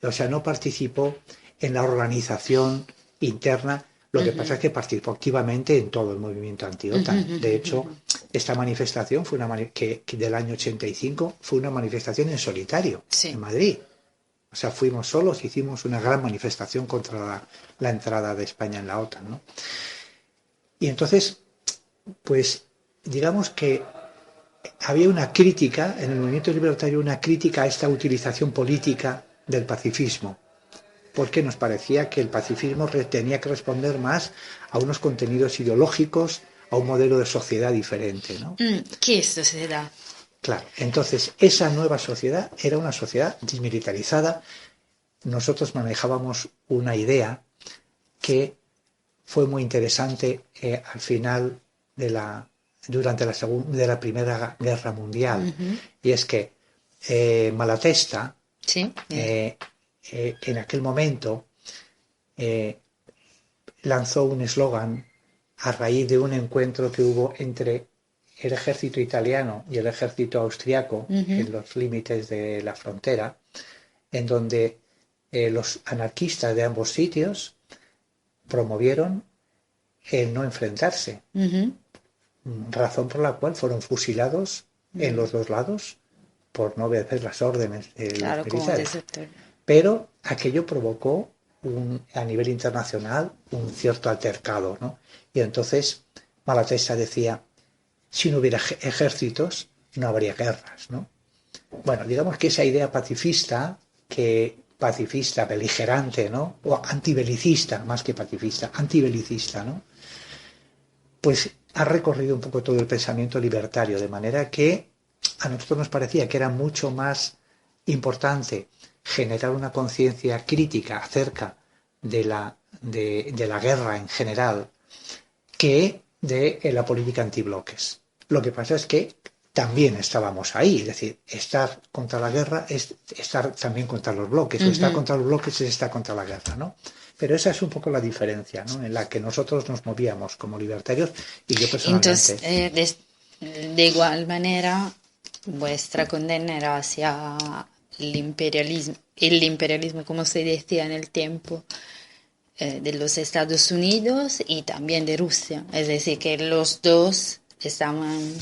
[SPEAKER 2] o sea, no participó en la organización interna. Lo que pasa es que participó activamente en todo el movimiento anti-OTAN. De hecho, esta manifestación fue que del año 85 fue una manifestación en solitario,
[SPEAKER 1] Sí.
[SPEAKER 2] en Madrid. O sea, fuimos solos, hicimos una gran manifestación contra la entrada de España en la OTAN, ¿no? Y entonces, pues, digamos que había una crítica, en el movimiento libertario, una crítica a esta utilización política del pacifismo, porque nos parecía que el pacifismo tenía que responder más a unos contenidos ideológicos, a un modelo de sociedad diferente, ¿no?
[SPEAKER 1] ¿Qué es sociedad?
[SPEAKER 2] Claro, entonces esa nueva sociedad era una sociedad desmilitarizada. Nosotros manejábamos una idea que fue muy interesante al final durante la Primera Guerra Mundial, y es que Malatesta,
[SPEAKER 1] Sí.
[SPEAKER 2] en aquel momento, lanzó un eslogan a raíz de un encuentro que hubo entre el ejército italiano y el ejército austriaco en los límites de la frontera, en donde los anarquistas de ambos sitios promovieron el no enfrentarse, razón por la cual fueron fusilados en los dos lados por no obedecer las órdenes de
[SPEAKER 1] Claro,
[SPEAKER 2] los
[SPEAKER 1] como
[SPEAKER 2] militares.
[SPEAKER 1] desertor.
[SPEAKER 2] Pero aquello provocó a nivel internacional un cierto altercado, ¿no? Y entonces Malatesta decía, si no hubiera ejércitos, no habría guerras, ¿no? Bueno, digamos que esa idea pacifista, beligerante, ¿no? O antibelicista, más que pacifista, antibelicista, ¿no? Pues ha recorrido un poco todo el pensamiento libertario, de manera que a nosotros nos parecía que era mucho más importante generar una conciencia crítica acerca de la guerra en general que de la política antibloques. Lo que pasa es que también estábamos ahí, es decir, estar contra la guerra es estar también contra los bloques, o estar contra los bloques es estar contra la guerra, ¿no? Pero esa es un poco la diferencia, ¿no?, en la que nosotros nos movíamos como libertarios y yo personalmente.
[SPEAKER 1] Entonces, de igual manera, vuestra condena era hacia el imperialismo, como se decía en el tiempo, de los Estados Unidos y también de Rusia. Es decir, que los dos estaban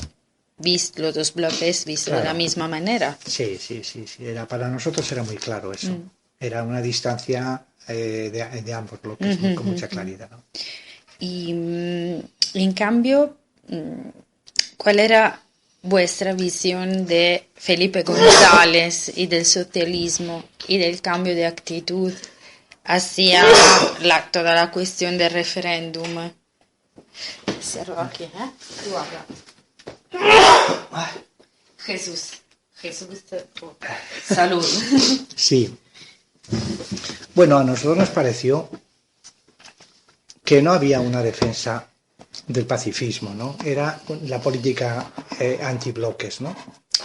[SPEAKER 1] los dos bloques vistos de la misma manera.
[SPEAKER 2] Sí. Para nosotros era muy claro eso. Era una distancia de ambos bloques con mucha claridad, ¿no?
[SPEAKER 1] Y en cambio, ¿cuál era vuestra visión de Felipe González y del socialismo y del cambio de actitud hacia toda la cuestión del referéndum? Cierro aquí, ¿eh? Tú habla. Jesús, salud.
[SPEAKER 2] Sí. Bueno, a nosotros nos pareció que no había una defensa del pacifismo, ¿no? Era la política antibloques, ¿no?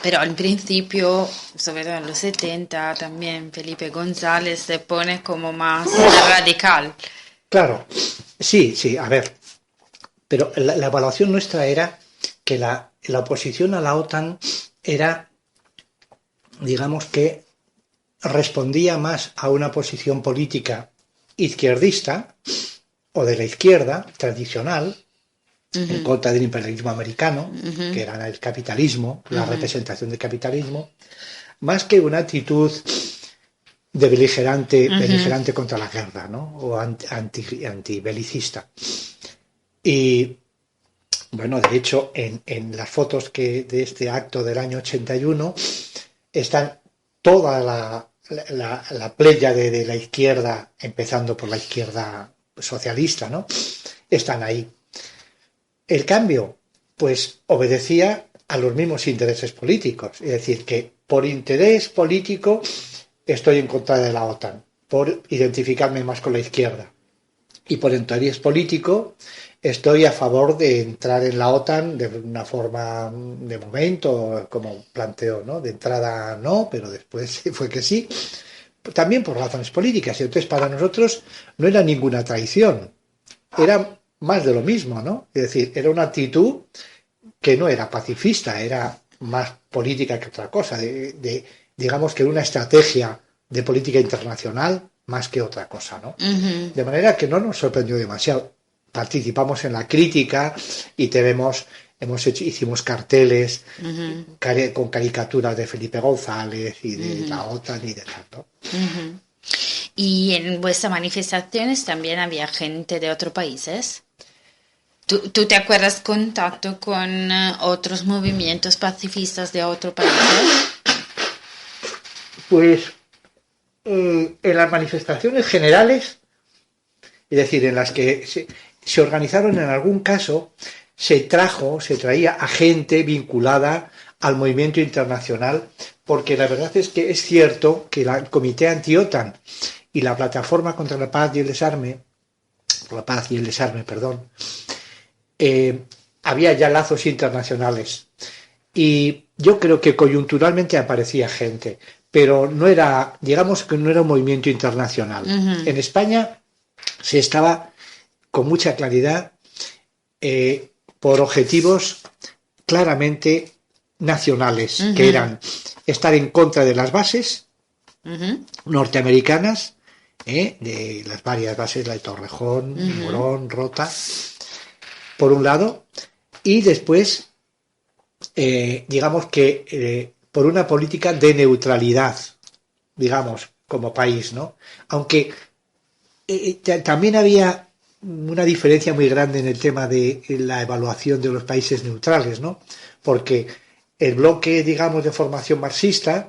[SPEAKER 1] Pero al principio, sobre todo en los 70, también Felipe González se pone como más radical.
[SPEAKER 2] Claro, sí, a ver. Pero la evaluación nuestra era que la oposición a la OTAN era, digamos que, respondía más a una posición política izquierdista o de la izquierda tradicional, en contra del imperialismo americano, que era el capitalismo, la representación del capitalismo, más que una actitud de beligerante contra la guerra, ¿no? O antibelicista. Y bueno, de hecho, en las fotos de este acto del año 81 están toda la playa de la izquierda, empezando por la izquierda socialista, ¿no? Están ahí. El cambio, pues, obedecía a los mismos intereses políticos. Es decir, que por interés político estoy en contra de la OTAN, por identificarme más con la izquierda. y por interés político estoy a favor de entrar en la OTAN de una forma, de momento, como planteó, ¿no? De entrada no, pero después fue que sí. También por razones políticas. Y entonces para nosotros no era ninguna traición, era más de lo mismo, ¿no? Es decir, era una actitud que no era pacifista, era más política que otra cosa, digamos que era una estrategia de política internacional más que otra cosa, ¿no?
[SPEAKER 1] Ujú.
[SPEAKER 2] De manera que no nos sorprendió demasiado. Participamos en la crítica y hicimos carteles
[SPEAKER 1] Ujú,
[SPEAKER 2] con caricaturas de Felipe González y de
[SPEAKER 1] ujú,
[SPEAKER 2] la OTAN y de tal, ¿no?
[SPEAKER 1] ujú. Y en vuestras manifestaciones también había gente de otros países. ¿Tú te acuerdas contacto con otros movimientos pacifistas de otros países?
[SPEAKER 2] Pues en las manifestaciones generales, es decir, en las que se organizaron en algún caso, se traía a gente vinculada al movimiento internacional, porque la verdad es que es cierto que el Comité Anti-OTAN y la Plataforma contra la Paz y el Desarme, por la Paz y el Desarme, perdón, eh, había ya lazos internacionales. Y yo creo que coyunturalmente aparecía gente, pero no era, digamos que no era un movimiento internacional.
[SPEAKER 1] Ujú,
[SPEAKER 2] En España se estaba con mucha claridad por objetivos claramente nacionales, que
[SPEAKER 1] ujú,
[SPEAKER 2] eran estar en contra de las bases
[SPEAKER 1] ujú,
[SPEAKER 2] norteamericanas, de las varias bases, la de Torrejón,
[SPEAKER 1] ujú.
[SPEAKER 2] Morón, Rota, por un lado, y después, digamos que por una política de neutralidad, digamos, como país, ¿no? Aunque también había una diferencia muy grande en el tema de la evaluación de los países neutrales, ¿no? Porque el bloque, digamos, de formación marxista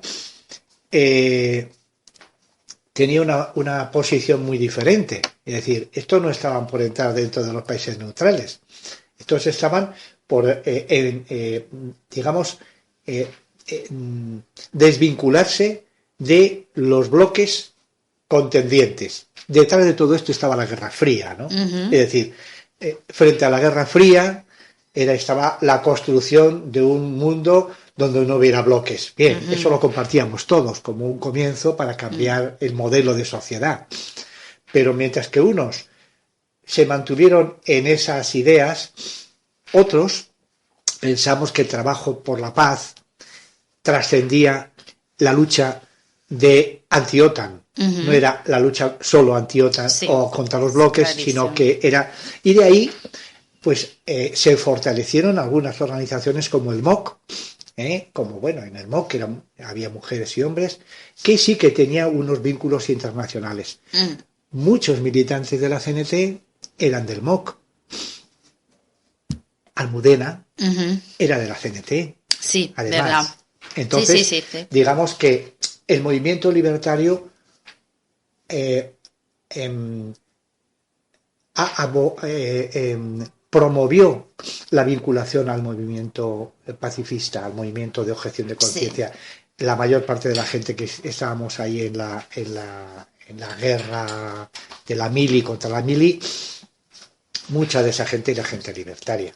[SPEAKER 2] eh, tenía una posición muy diferente. Es decir, estos no estaban por entrar dentro de los países neutrales. Estos estaban por, digamos, eh, eh, desvincularse de los bloques contendientes. Detrás de todo esto estaba la Guerra Fría, ¿no?
[SPEAKER 1] Ujú,
[SPEAKER 2] Es decir, frente a la Guerra Fría estaba la construcción de un mundo donde no hubiera bloques. Bien, eso
[SPEAKER 1] ujú,
[SPEAKER 2] lo compartíamos todos como un comienzo para
[SPEAKER 1] ujú,
[SPEAKER 2] cambiar el modelo de sociedad. Pero mientras que unos se mantuvieron en esas ideas, otros pensamos que el trabajo por la paz trascendía la lucha de anti-OTAN. No
[SPEAKER 1] ujú.
[SPEAKER 2] era la lucha solo anti-OTAN
[SPEAKER 1] Sí,
[SPEAKER 2] o contra los
[SPEAKER 1] es
[SPEAKER 2] bloques, sino
[SPEAKER 1] clarísimo.
[SPEAKER 2] que era... Y de ahí, pues, se fortalecieron algunas organizaciones como el MOC, como, bueno, en el MOC había mujeres y hombres, que sí que tenía unos vínculos internacionales.
[SPEAKER 1] Mm,
[SPEAKER 2] Muchos militantes de la CNT eran del MOC. Almudena
[SPEAKER 1] ujú.
[SPEAKER 2] era de la CNT,
[SPEAKER 1] Sí, verdad.
[SPEAKER 2] además.
[SPEAKER 1] Sí, sí,
[SPEAKER 2] Entonces,
[SPEAKER 1] sí, sí.
[SPEAKER 2] digamos que el movimiento libertario eh, em, promovió la vinculación al movimiento pacifista, al movimiento de objeción de
[SPEAKER 1] Sí.
[SPEAKER 2] conciencia. La mayor parte de la gente que estábamos ahí en la guerra de la mili contra la mili, mucha de esa gente era gente libertaria.